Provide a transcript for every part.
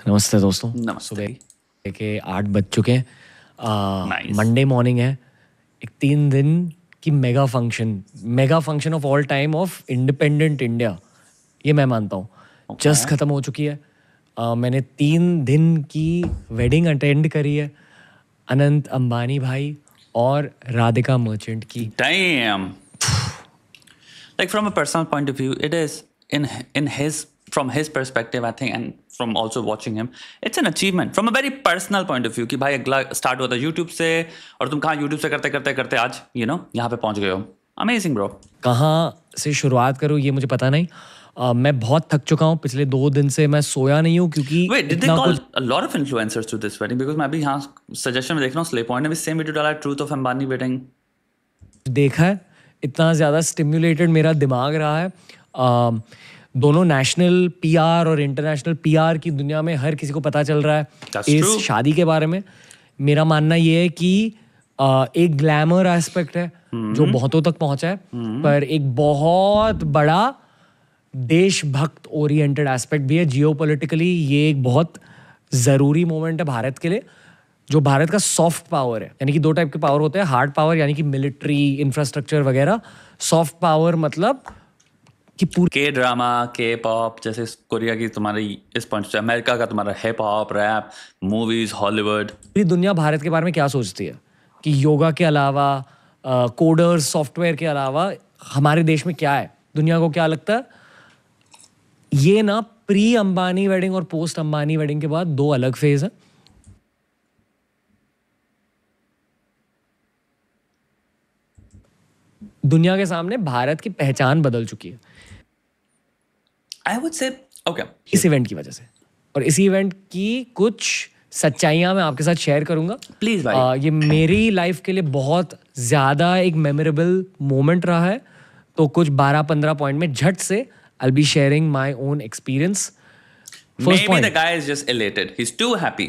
नमस्ते दोस्तों। नमस्ते। सुबह के 8 बज चुके हैं। Nice. मंडे मॉर्निंग है। एक 3 दिन की mega function of all time of independent India, ये मैं मानता हूँ, Okay. जस्ट ख़त्म हो चुकी है। मैंने 3 दिन की वेडिंग अटेंड करी है, अनंत अंबानी भाई और राधिका मर्चेंट की। Damn. Like from a personal point of view, it is from his perspective, I think, and from also watching him, it's an achievement from a very personal point of view कि भाई अगला start हुआ था YouTube से और तुम कहाँ YouTube से करते करते करते आज यहाँ पे पहुंच गए हो। Amazing bro. कहाँ से शुरुआत करूँ ये मुझे पता नहीं। मैं बहुत थक चुका हूँ, पिछले 2 दिन से मैं सोया नहीं हूँ क्योंकि Wait, did they call a lot of influencers to this wedding? Because मैं अभी यहाँ सजेशन में देख रहा हूँ, स्ले पॉइंट ने भी सेम वीडियो डाला है, ट्रूथ ऑफ अंबानी वेडिंग। देखा है, इतना ज़्यादा स्टिम्युलेटेड मेरा दिमाग रहा है। दोनों नेशनल पीआर और इंटरनेशनल पीआर की दुनिया में हर किसी को पता चल रहा है That's इस true. शादी के बारे में। मेरा मानना ये है कि एक ग्लैमर एस्पेक्ट है जो बहुतों तक पहुंचा है, पर एक बहुत बड़ा देशभक्त ओरिएंटेड एस्पेक्ट भी है। जियोपॉलिटिकली ये एक बहुत ज़रूरी मोमेंट है भारत के लिए, जो भारत का सॉफ्ट पावर है। यानी कि 2 टाइप के पावर होते हैं, हार्ड पावर यानी कि मिलिट्री इंफ्रास्ट्रक्चर वगैरह, सॉफ्ट पावर मतलब कि पूरी के ड्रामा, के पॉप, जैसे कोरिया की तुम्हारी इस पॉइंट से, अमेरिका का तुम्हारा hip hop, rap, movies, Hollywood, दुनिया भारत के बारे में क्या सोचती है कि योगा के अलावा, कोडर्स, सॉफ्टवेयर के अलावा हमारे देश में क्या है, दुनिया को क्या लगता है। ये ना प्री अंबानी वेडिंग और पोस्ट अंबानी वेडिंग के बाद 2 अलग फेज है। दुनिया के सामने भारत की पहचान बदल चुकी है आई वुड से ओके इस इवेंट की वजह से। और इसी इवेंट की कुछ सच्चाइयां मैं आपके साथ शेयर करूंगा। प्लीज भाई। ये मेरी लाइफ के लिए बहुत ज़्यादा एक मेमोरेबल मोमेंट रहा है, तो कुछ 12-15 पॉइंट में झट से I'll be sharing my own experience. First Maybe point. the guy is just elated. He's too happy.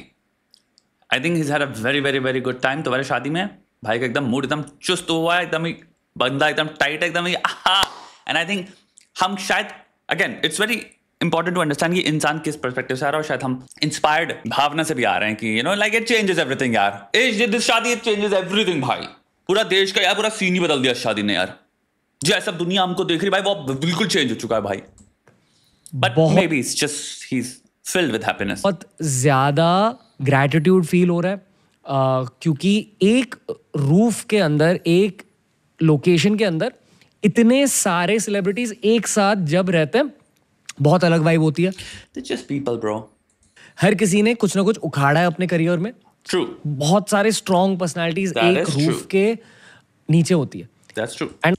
I think he's had a very very very good time. तुम्हारे शादी में भाई का एकदम मूड एकदम चुस्त हुआ है, एकदम ही बंदा एकदम टाइट है, एकदम ही एंड आई थिंक हम शायद again it's very important to understand कि इंसान किस पर्सपेक्टिव से आ रहा है, और शायद हम इंस्पायर्ड भावना से भी आ रहे हैं कि लाइक इट चेंजेस एवरीथिंग यार। दिस शादी इट चेंजेस एवरीथिंग भाई। पूरा देश का यार पूरा सीन ही बदल दिया इस शादी ने यार। जो ऐसा दुनिया हमको देख रही भाई वो बिल्कुल चेंज हो चुका है भाई। But may be it's just he is filled with happiness. बहुत ज़्यादा ग्रैटिट्यूड फील हो रहा है, क्योंकि एक रूफ के अंदर, एक लोकेशन के अंदर इतने सारे सेलिब्रिटीज एक साथ जब रहते हैं, बहुत अलग वाइब होती है। They're just people, bro. हर किसी ने कुछ ना कुछ उखाड़ा है अपने करियर में। True. बहुत सारे स्ट्रॉन्ग पर्सनालिटीज That एक is रूफ true. के नीचे होती है। That's true. And-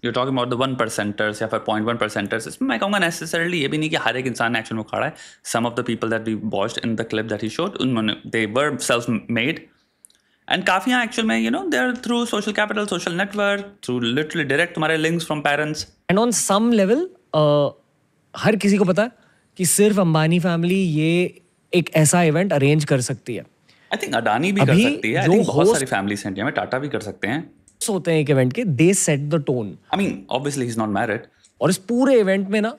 You're talking about the 1%ers या फिर 0.1%ers. इसमें मैं कहूँगा necessarily ये भी नहीं कि हर एक इंसान ने एक्चुअल में उखाड़ा है। Some of the people that we watched in the clip that he showed, उन्होंने they were self-made. And काफी यहाँ एक्चुअल में they're through social capital, social network, through literally direct तुम्हारे links from parents. And on some level हर किसी को पता है कि सिर्फ अंबानी फैमिली ये एक ऐसा इवेंट अरेंज कर सकती है। I think अडानी भी कर अभी सकती है। I जो think बहुत host- सारी फैमिलीज हैं इंडिया में, टाटा भी कर सकते हैं। होते हैं एक इवेंट के, they set the tone. I mean, obviously he's not married. और इस पूरे इवेंट में ना,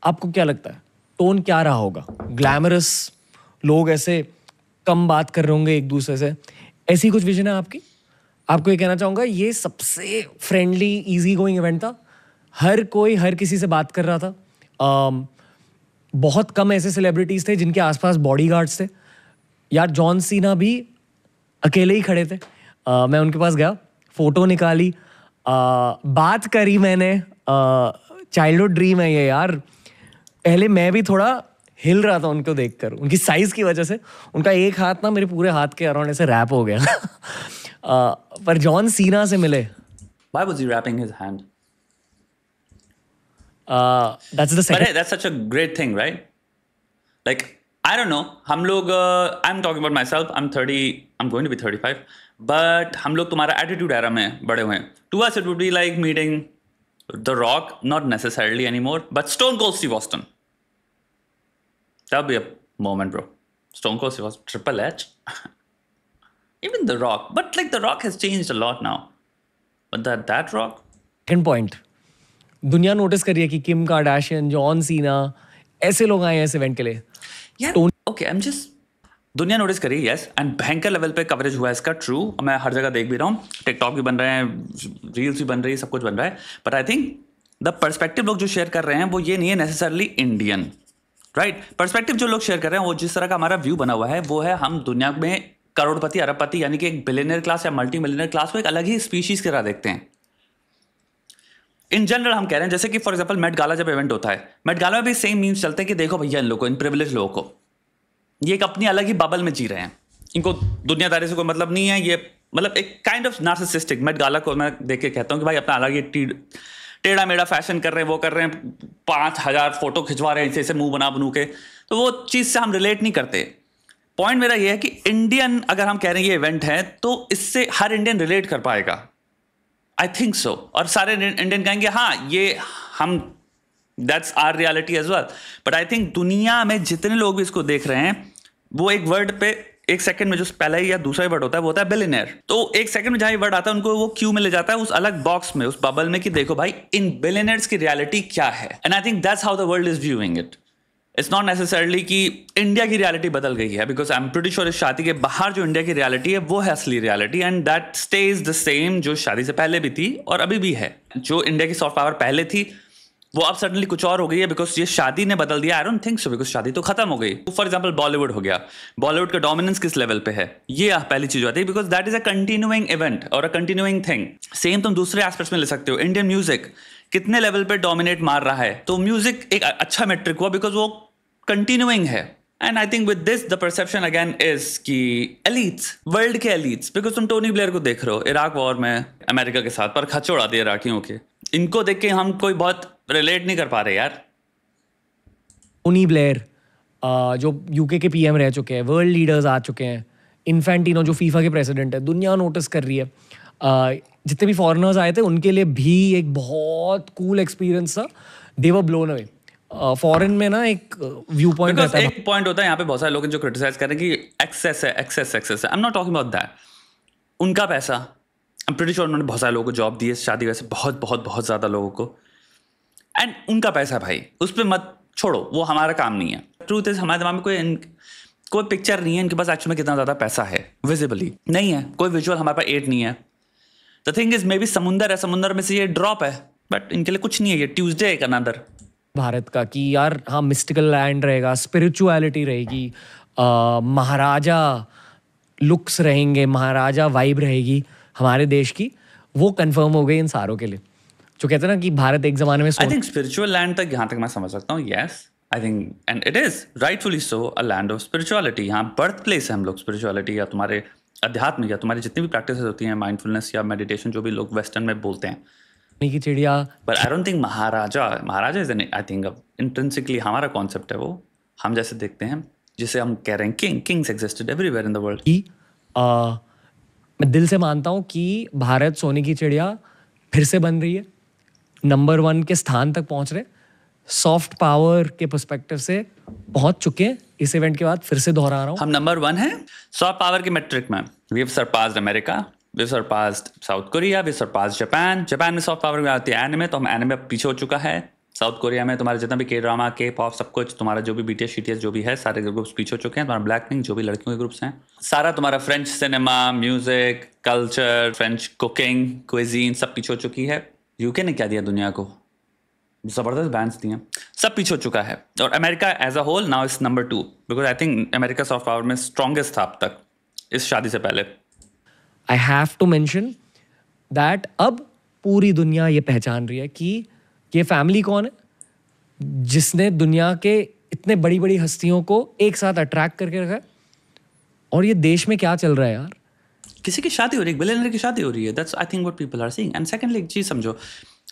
आपको क्या लगता है टोन क्या रहा होगा? ग्लैमरस, लोग ऐसे कम बात कर रहे होंगे एक दूसरे से, ऐसी कुछ विजन है आपकी? आपको ये कहना चाहूँगा, ये सबसे फ्रेंडली इजी गोइंग इवेंट था। हर कोई हर किसी से बात कर रहा था। बहुत कम ऐसे सेलिब्रिटीज थे जिनके आसपास बॉडीगार्ड्स थे। यार जॉन सीना भी अकेले ही खड़े थे। मैं उनके पास गया, फोटो निकाली, बात करी मैंने। चाइल्डहुड ड्रीम है ये यार। पहले मैं भी थोड़ा हिल रहा था उनको देखकर, उनकी साइज की वजह से। उनका एक हाथ ना मेरे पूरे हाथ के अराउंड ऐसे रैप हो गया। पर जॉन सीना से मिले। Why was he wrapping his hand? That's the But second. hey, that's such a great thing, right? Like, I don't know. हम लोग, I'm talking about myself. I'm 30. I'm going to be 35. But हम लोग तुम्हारा attitude era में बड़े हुए हैं. To us, it would be like meeting The Rock, not necessarily anymore, but Stone Cold Steve Austin. That would be a moment, bro. Stone Cold Steve Austin, Triple H. Even The Rock. But like The Rock has changed a lot now. But that Rock? Second point, दुनिया notice करिए कि Kim Kardashian, John Cena, ऐसे लोग आए हैं इस event के लिए। यार ओके आई एम जस्ट दुनिया नोटिस करी यस एंड भयंकर लेवल पे कवरेज हुआ है इसका ट्रू मैं हर जगह देख भी रहा हूँ टिकटॉक भी बन रहे हैं रील्स भी बन रही है सब कुछ बन रहा है but I think the perspective लोग जो शेयर कर रहे हैं वो ये नहीं है नेसेसरली इंडियन राइट पर्सपेक्टिव जो लोग शेयर कर रहे हैं वो जिस तरह का हमारा व्यू बना हुआ है वो है हम दुनिया में करोड़पति अरबपति यानी कि एक बिलियनर क्लास या मल्टी मिलियनर क्लास को एक अलग ही स्पीशीज की तरह देखते हैं इन जनरल हम कह रहे हैं जैसे कि फॉर एग्जांपल मेट गाला जब इवेंट होता है मेट गाला में भी सेम मीम्स चलते हैं कि देखो भैया इन लोगों को इन प्रिविलेज लोगों को ये एक अपनी अलग ही बबल में जी रहे हैं इनको दुनियादारी से कोई मतलब नहीं है ये मतलब एक kind of narcissistic Met Gala को मैं देख के कहता हूँ कि भाई अपना अलग ही टेढ़ा मेढ़ा फैशन कर रहे हैं वो कर रहे हैं 5,000 फोटो खिंचवा रहे हैं ऐसे मुंह बनू के तो वो चीज़ से हम रिलेट नहीं करते पॉइंट मेरा ये है कि इंडियन अगर हम कह रहे हैं ये इवेंट है तो इससे हर इंडियन रिलेट कर पाएगा आई थिंक सो और सारे इंडियन कहेंगे हाँ ये हम that's our reality as well but I think दुनिया में जितने लोग भी इसको देख रहे हैं वो एक वर्ड पे एक सेकंड में जो पहला या दूसरा वर्ड होता है वो होता है बिलियनर तो एक सेकंड में जहां ये वर्ड आता है उनको वो क्यू में ले जाता है उस अलग बॉक्स में उस बबल में कि देखो भाई इन बिलियनर्स की रियलिटी क्या है and I think that's how the world is viewing it it's not necessarily कि इंडिया की रियलिटी बदल गई है because I am pretty sure इस शादी के बाहर जो इंडिया की रियलिटी है वो है असली reality and that stage the same जो शादी से पहले भी थी और अभी भी है जो इंडिया की सॉफ्ट पावर पहले थी वो अब सडनली कुछ और हो गई है बिकॉज ये शादी ने बदल दिया आई डोंट थिंक सो बिकॉज शादी तो खत्म हो गई फॉर एग्जाम्पल बॉलीवुड हो गया बॉलीवुड का डोमिनेंस किस लेवल पे है ये पहली चीज आती है because that is a continuing event और अ कंटिन्यूइंग थिंग सेम तुम दूसरे एस्पेक्ट्स में ले सकते हो इंडियन म्यूजिक कितने लेवल पे डोमिनेट मार रहा है तो म्यूजिक एक अच्छा मेट्रिक हुआ बिकॉज वो कंटिन्यूइंग है and I think with this the perception again is कि एलीट्स वर्ल्ड के एलीट्स बिकॉज तुम टोनी ब्लेयर को देख रहे हो इराक वॉर में अमेरिका के साथ पर खर्च उड़ा दिए इराकियों के इनको देख के हम कोई बहुत रिलेट नहीं कर पा रहे यार टोनी ब्लेयर जो यूके के पीएम रह चुके हैं वर्ल्ड लीडर्स आ चुके हैं इन्फेंटिनो जो फीफा के प्रेसिडेंट है दुनिया नोटिस कर रही है जितने भी फॉरेनर्स आए थे उनके लिए भी एक बहुत कूल एक्सपीरियंस था दे वर ब्लोन अवे फॉरेन में ना एक व्यू पॉइंट रहता है एक पॉइंट होता है यहाँ पे बहुत सारे लोग जो क्रिटिसाइज कर रहे हैं कि एक्सेस है एक्सेस है I am not talking about that उनका पैसा आई एम प्रीटी श्योर उन्होंने बहुत सारे लोगों को जॉब दी है शादी वैसे बहुत बहुत बहुत ज़्यादा लोगों को एंड उनका पैसा भाई उस पर मत छोड़ो वो हमारा काम नहीं है ट्रूथ इज हमारे दिमाग में कोई पिक्चर नहीं है इनके पास एक्चुअली में कितना ज़्यादा पैसा है विजिबली नहीं है कोई विजुअल हमारे पास एड नहीं है the thing is may be समुंदर है समुंदर में से ये ड्रॉप है बट इनके लिए कुछ नहीं है ये ट्यूसडे एक अनदर भारत का कि यार हाँ मिस्टिकल लैंड रहेगा स्पिरिचुअलिटी रहेगी महाराजा लुक्स रहेंगे महाराजा वाइब रहेगी हमारे देश की वो कंफर्म हो गई इन सारों के लिए जो कहते हैं ना कि भारत एक जमाने में आई थिंक स्पिरिचुअल लैंड तक यहाँ तक मैं समझ सकता हूँ yes I think and it is rightfully so a land of spirituality यहाँ बर्थ प्लेस है हम लोग स्पिरिचुअलिटी या तुम्हारे अध्यात्म या तुम्हारी जितनी भी प्रैक्टिस होती हैं माइंडफुलनेस या मेडिटेशन जो भी लोग वेस्टर्न में बोलते हैं की चिड़िया but I don't think Maharaja is I think intrinsically हमारा कॉन्सेप्ट है वो हम जैसे देखते हैं जिसे हम कह रहे हैं Kings existed everywhere in the world मैं दिल से मानता हूँ कि भारत सोने की चिड़िया फिर से बन रही है नंबर 1 के स्थान तक पहुंच रहे सॉफ्ट पावर के पर्सपेक्टिव से पहुंच चुके हैं इस इवेंट के बाद फिर से दोहरा रहा हूँ हम नंबर 1 हैं सॉफ्ट पावर के मेट्रिक में we have surpassed America we have surpassed South Korea we surpassed Japan में सॉफ्ट पावर में आती है एनिमे तो हम एनिमे पीछे हो चुका है साउथ कोरिया में तुम्हारे जितना भी के ड्रामा के पॉप सब कुछ तुम्हारा जो भी बीटीएस शीटीएस जो भी है सारे ग्रुप्स पीछे हो चुके हैं तुम्हारा ब्लैक पिंक जो भी लड़कियों के ग्रुप्स हैं सारा तुम्हारा French cinema music culture French cooking cuisine सब पीछे हो चुकी है यूके ने क्या दिया दुनिया को जबरदस्त बैंड्स दिए सब पीछे हो चुका है और America as a whole now is number 2 because I think America soft power में स्ट्रॉन्गेस्ट था अब तक इस शादी से पहले I have to mention that अब पूरी दुनिया ये पहचान रही है कि ये फैमिली कौन है जिसने दुनिया के इतने बड़ी बड़ी हस्तियों को एक साथ अट्रैक्ट करके रखा है और ये देश में क्या चल रहा है यार किसी की शादी हो रही है बिलियनर की शादी हो रही है that's I think what people are seeing and secondly एक चीज समझो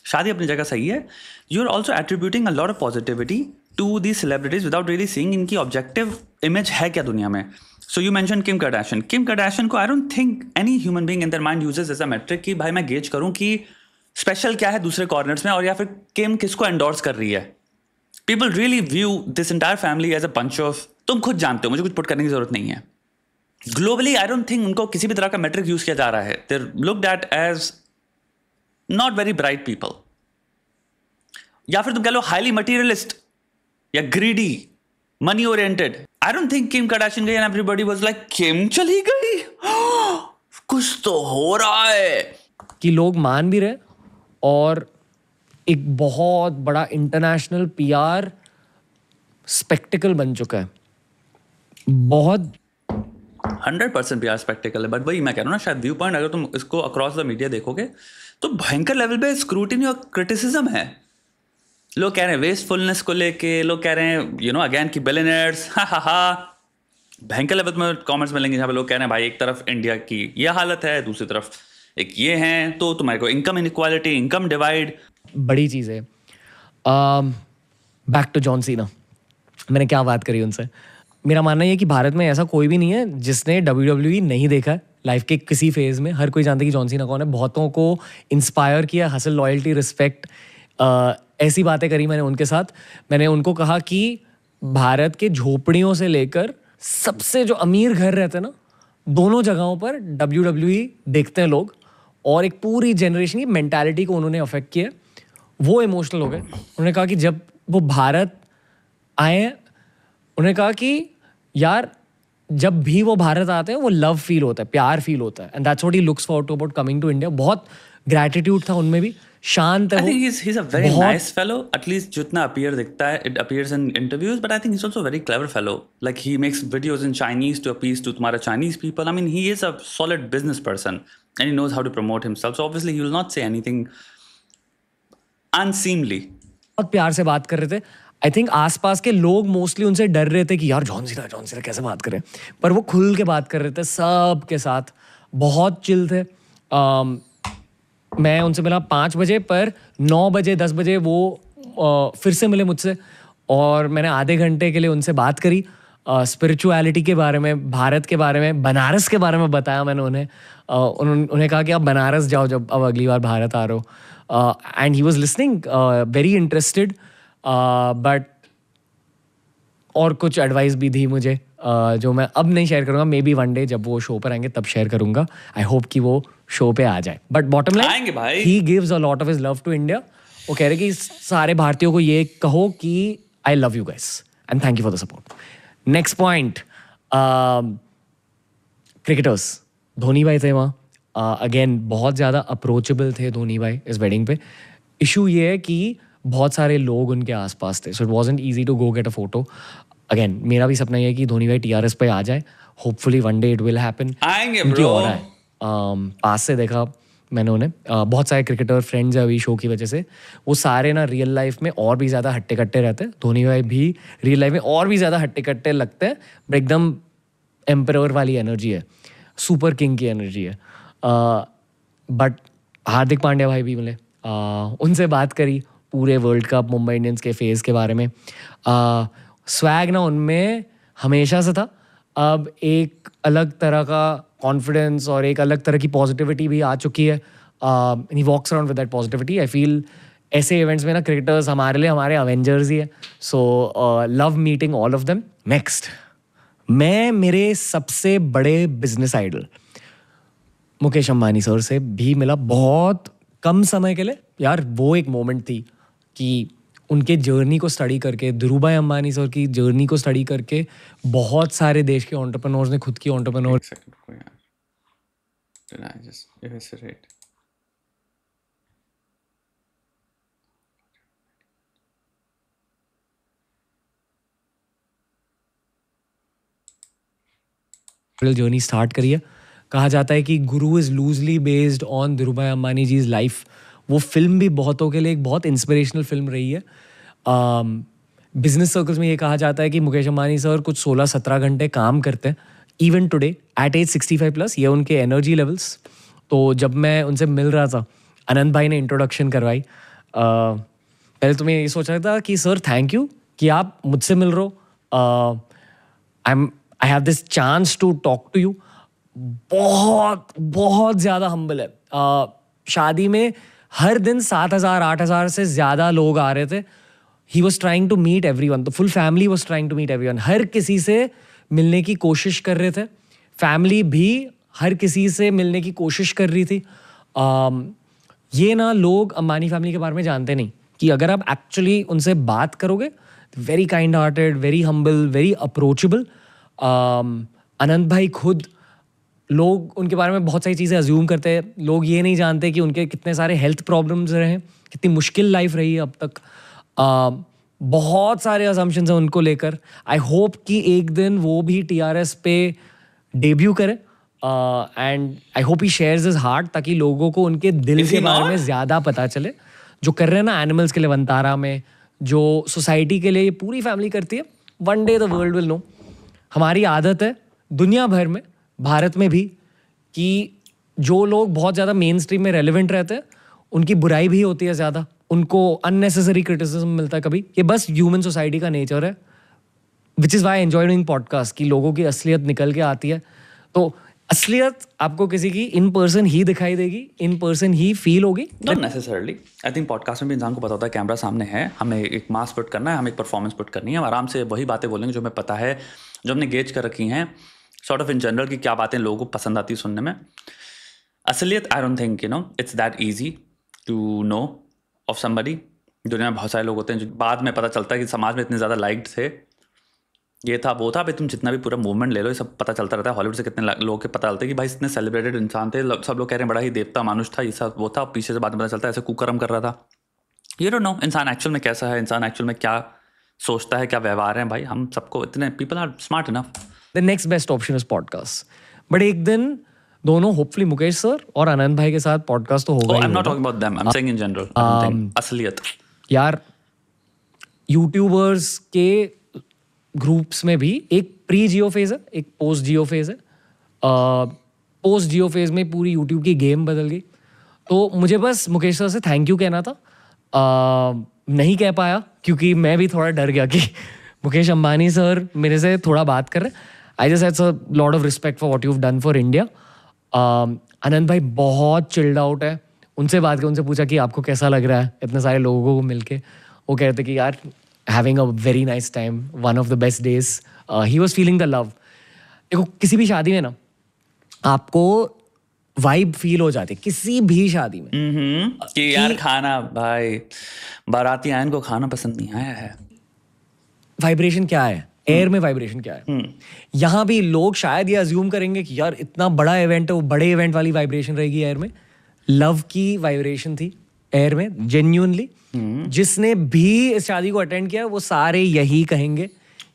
शादी अपनी जगह सही है you are also attributing a lot of positivity to the celebrities without really seeing इनकी ऑब्जेक्टिव इमेज है क्या दुनिया में so you mention Kim Kardashian को I don't think any human being in their mind uses as a metric कि भाई मैं gauge करूं कि स्पेशल क्या है दूसरे कॉर्नर्स में और या फिर किम किसको एंडोर्स कर रही है people really view this entire family as a bunch of तुम खुद जानते हो मुझे कुछ पुट करने की जरूरत नहीं है ग्लोबली आई डोंट थिंक उनको किसी भी तरह का मेट्रिक यूज किया जा रहा है they looked at as not very bright people या फिर तुम कह लो हाईली मटीरियलिस्ट या greedy money oriented. I don't think Kim Kardashian गई and everybody was like, Kim चली गई, कुछ तो हो रहा है. कि लोग मान भी रहे और एक बहुत बड़ा इंटरनेशनल पीआर स्पेक्टिकल बन चुका है. बहुत 100% PR स्पेक्टिकल है. बट वही मैं कह रहा हूँ ना, शायद व्यू पॉइंट अगर तुम इसको अक्रॉस द मीडिया देखोगे तो भयंकर लेवल पे स्क्रूटिनी और क्रिटिसिज्म है. लोग कह रहे हैं वेस्टफुलनेस को लेके, लोग कह रहे हैं यू नो अगेन की बिलियनर्स, हा. भयंकर लेवल में कमेंट्स मिलेंगे जहाँ पे लोग कह रहे हैं भाई एक तरफ इंडिया की ये हालत है, दूसरी तरफ एक ये है, तो तुम्हारे को इनकम इनइक्वालिटी, इनकम डिवाइड. बड़ी चीज़ है. Back to John Cena. मैंने क्या बात करी उनसे. मेरा मानना ये है कि भारत में ऐसा कोई भी नहीं है जिसने WWE नहीं देखा है लाइफ के किसी फेज में. हर कोई जानता है कि जॉन सीना कौन है. बहुतों को इंस्पायर किया, हसल, लॉयल्टी, रिस्पेक्ट, ऐसी बातें करी मैंने उनके साथ. मैंने उनको कहा कि भारत के झोपड़ियों से लेकर सबसे जो अमीर घर रहते हैं ना, दोनों जगहों पर WWE देखते हैं लोग. और एक पूरी जनरेशन की मेंटालिटी को उन्होंने अफेक्ट किया. वो इमोशनल हो गए. उन्होंने कहा कि जब वो भारत आए, उन्होंने कहा कि यार जब भी वो भारत आते हैं वो लव फील होता है, प्यार फील होता है. And that's what he looks forward to about coming to India. बहुत ग्रैटिट्यूड था उनमें भी. शांत है I वो. think he's a very nice fellow. At least जितना appear दिखता है, it appears in interviews. But I think he's also a very clever fellow. Like he makes videos in Chinese to appease to तुम्हारा Chinese people. I mean, he is a solid business person and he knows how to promote himself. So obviously he will not say anything unseemly. बहुत प्यार से बात कर रहे थे. I think आसपास के लोग मोस्टली उनसे डर रहे थे कि यार जॉन सीना कैसे बात करें. पर वो खुल के बात कर रहे थे सब के साथ. बहुत चिल थे. मैं उनसे मिला 5 बजे, पर 9 बजे 10 बजे वो फिर से मिले मुझसे और मैंने आधे घंटे के लिए उनसे बात करी. स्पिरिचुअलिटी के बारे में, भारत के बारे में, बनारस के बारे में बताया मैंने उन्हें. उन्हें कहा कि आप बनारस जाओ जब अब अगली बार भारत आ रहे हो. And he was listening very interested. But और कुछ एडवाइस भी दी मुझे जो मैं अब नहीं शेयर करूँगा. मे बी वन डे जब वो शो पर आएंगे तब शेयर करूँगा. आई होप कि वो शो पे आ जाए. बट बॉटम आएंगे भाई. Line, he gives a lot of his love to India. वो कह रहे कि सारे भारतीयों को ये कहो कि I love you guys and thank you for the support. Next point, cricketers. Dhoni भाई थे वहाँ. अगेन बहुत ज़्यादा अप्रोचेबल थे धोनी भाई इस वेडिंग पे. इशू ये है कि बहुत सारे लोग उनके आसपास थे, so it wasn't easy to go get a photo. Again मेरा भी सपना ये है कि धोनी भाई TRS पे आ जाए. Hopefully one day it will happen. आएंगे उनकी bro. हो रहा है. पास से देखा मैंने उन्हें. बहुत सारे क्रिकेटर फ्रेंड्स हैं अभी शो की वजह से. वो सारे ना रियल लाइफ में और भी ज़्यादा हट्टे कट्टे रहते हैं. धोनी भाई भी रियल लाइफ में और भी ज़्यादा हट्टे कट्टे लगते हैं. बट एकदम एम्परर वाली एनर्जी है, सुपर किंग की एनर्जी है. बट हार्दिक पांड्या भाई भी मिले. उनसे बात करी पूरे वर्ल्ड कप, मुंबई इंडियंस के फेज़ के बारे में. स्वैग ना उनमें हमेशा से था. अब एक अलग तरह का कॉन्फिडेंस और एक अलग तरह की पॉजिटिविटी भी आ चुकी है. He walks around with that positivity. I feel ऐसे इवेंट्स में ना क्रिकेटर्स हमारे लिए हमारे अवेंजर्स ही है. So love meeting all of them. Next, मैं मेरे सबसे बड़े business idol Mukesh Ambani sir से भी मिला बहुत कम समय के लिए. यार वो एक मोमेंट थी कि उनके जर्नी को स्टडी करके, धीरूभाई अंबानी सर की जर्नी को स्टडी करके बहुत सारे देश के एंटरप्रेन्योर्स ने खुद की entrepreneur. Did I just eviscerate? Journey start करी है. कहा जाता है कि Guru is loosely based on Dhirubhai Ambani ji life. वो फिल्म भी बहुतों के लिए एक बहुत इंस्पिरेशनल फिल्म रही है. बिजनेस सर्कल्स में ये कहा जाता है कि मुकेश अंबानी सर कुछ 16-17 घंटे काम करते हैं इवन टुडे एट एज 65+. ये उनके एनर्जी लेवल्स. तो जब मैं उनसे मिल रहा था, आनंद भाई ने इंट्रोडक्शन करवाई. पहले तो मैं ये सोच रहा था कि सर थैंक यू कि आप मुझसे मिल रहे हो. I have this chance to talk to you. बहुत बहुत ज़्यादा हम्बल है. शादी में हर दिन 7,000-8,000 से ज़्यादा लोग आ रहे थे. He was trying to meet everyone. The full family was trying to meet everyone. हर किसी से मिलने की कोशिश कर रहे थे. फैमिली भी हर किसी से मिलने की कोशिश कर रही थी. ये ना लोग अंबानी फैमिली के बारे में जानते नहीं कि अगर आप एक्चुअली उनसे बात करोगे very kind hearted, very humble, very approachable. Anant भाई खुद, लोग उनके बारे में बहुत सारी चीज़ें अज्यूम करते हैं. लोग ये नहीं जानते कि उनके कितने सारे हेल्थ प्रॉब्लम्स रहे हैं, कितनी मुश्किल लाइफ रही है अब तक. बहुत सारे असम्पशंस हैं उनको लेकर. आई होप कि एक दिन वो भी TRS पे डेब्यू करे, and I hope he shares his heart, ताकि लोगों को उनके दिल Is के he बारे not? में ज़्यादा पता चले. जो कर रहे हैं ना एनिमल्स के लिए वंतारा में, जो सोसाइटी के लिए ये पूरी फैमिली करती है, one day the world will know. हमारी आदत है दुनिया भर में, भारत में भी, कि जो लोग बहुत ज़्यादा मेन स्ट्रीम में रेलिवेंट रहते हैं उनकी बुराई भी होती है ज़्यादा, उनको अननेसेसरी क्रिटिसिज्म मिलता है कभी. ये बस ह्यूमन सोसाइटी का नेचर है, which is why enjoy doing podcast, कि लोगों की असलियत निकल के आती है. तो असलियत आपको किसी की इन पर्सन ही दिखाई देगी, इन पर्सन ही फील होगी. Not necessarily. I think podcast में भी इंसान को पता होता है कैमरा सामने है, हमें एक मास पुट करना है, हमें एक परफॉर्मेंस पुट करनी है, हम आराम से वही बातें बोलेंगे जो हमें पता है, जो हमने गेज कर रखी हैं सॉर्ट ऑफ इन जनरल, कि क्या बातें लोगों को पसंद आती है सुनने में. असलियत I don't think it's that easy to know of somebody. दुनिया में बहुत सारे लोग होते हैं जो बाद में पता चलता है कि समाज में इतने ज़्यादा लाइक्ड थे, ये था वो था. भाई तुम जितना भी पूरा मूवमेंट ले लो, ये सब पता चलता रहता है. हॉलीवुड से कितने लोग के पता चलता है कि भाई इतने सेलिब्रेटेड इंसान थे, सब लोग कह रहे हैं बड़ा ही देवता मानुष था, ये सब वो था. पीछे से बाद में पता चलता है ऐसे कुकर्म कर रहा था. यू डोंट नो इंसान एक्चुअल में कैसा है, इंसान एक्चुअल में क्या सोचता है, क्या व्यवहार है. भाई हम सबको इतने people are smart enough. The next best option is podcast. But एक दिन दोनों, होपफुली मुकेश सर और आनंद भाई के साथ पॉडकास्ट तो होगा. I am not talking about them, I am saying in general. असलियत यार, यूट्यूबर्स के ग्रुप्स में भी एक प्री जियो फेज है, एक पोस्ट जियो फेज है. पोस्ट जियो फेज में पूरी यूट्यूब की गेम बदल गई. तो मुझे बस मुकेश सर से थैंक यू कहना था. नहीं कह पाया क्योंकि मैं भी थोड़ा डर गया कि मुकेश अंबानी सर मेरे से थोड़ा बात कर रहे हैं. I just had a lot of respect for what you have done for India. Anand भाई बहुत चिल्ड आउट है. उनसे बात की, उनसे पूछा कि आपको कैसा लग रहा है इतने सारे लोगों को मिलके. वो कह रहे थे कि यार having a very nice time, one of the best days. He was feeling the love. देखो किसी भी शादी में ना आपको वाइब फील हो जाती है, किसी भी शादी में. कि यार खाना, भाई बाराती आयन को खाना पसंद नहीं आया है. वाइब्रेशन क्या है, एयर में वाइब्रेशन क्या है. यहाँ भी लोग शायद ये अज्यूम करेंगे कि यार इतना बड़ा इवेंट है, वो बड़े इवेंट वाली वाइब्रेशन रहेगी एयर में. लव की वाइब्रेशन थी एयर में, जेन्युइनली. जिसने भी इस शादी को अटेंड किया वो सारे यही कहेंगे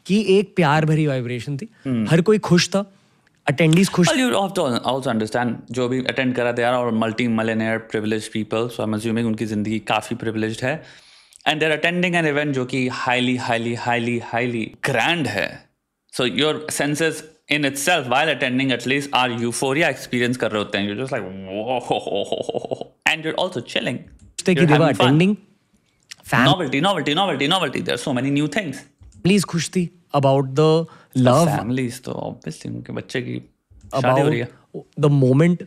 कि एक प्यार भरी वाइब्रेशन थी. हर कोई खुश था, अटेंडीज खुश. Well, you have to also understand, जो भी अटेंड करा दे और multi millionaire privileged people, so I am assuming उनकी जिंदगी काफी प्रिविलेज्ड है, and they are attending an event जो कि highly highly highly highly grand है. So your senses in itself while attending at least are euphoria experience कर रहे होते हैं. You just like and you are also chilling. They were attending. Novelty. There are so many new things. Please खुश थी about the love. Families तो obviously उनके बच्चे की शादी हो रही है. About the moment.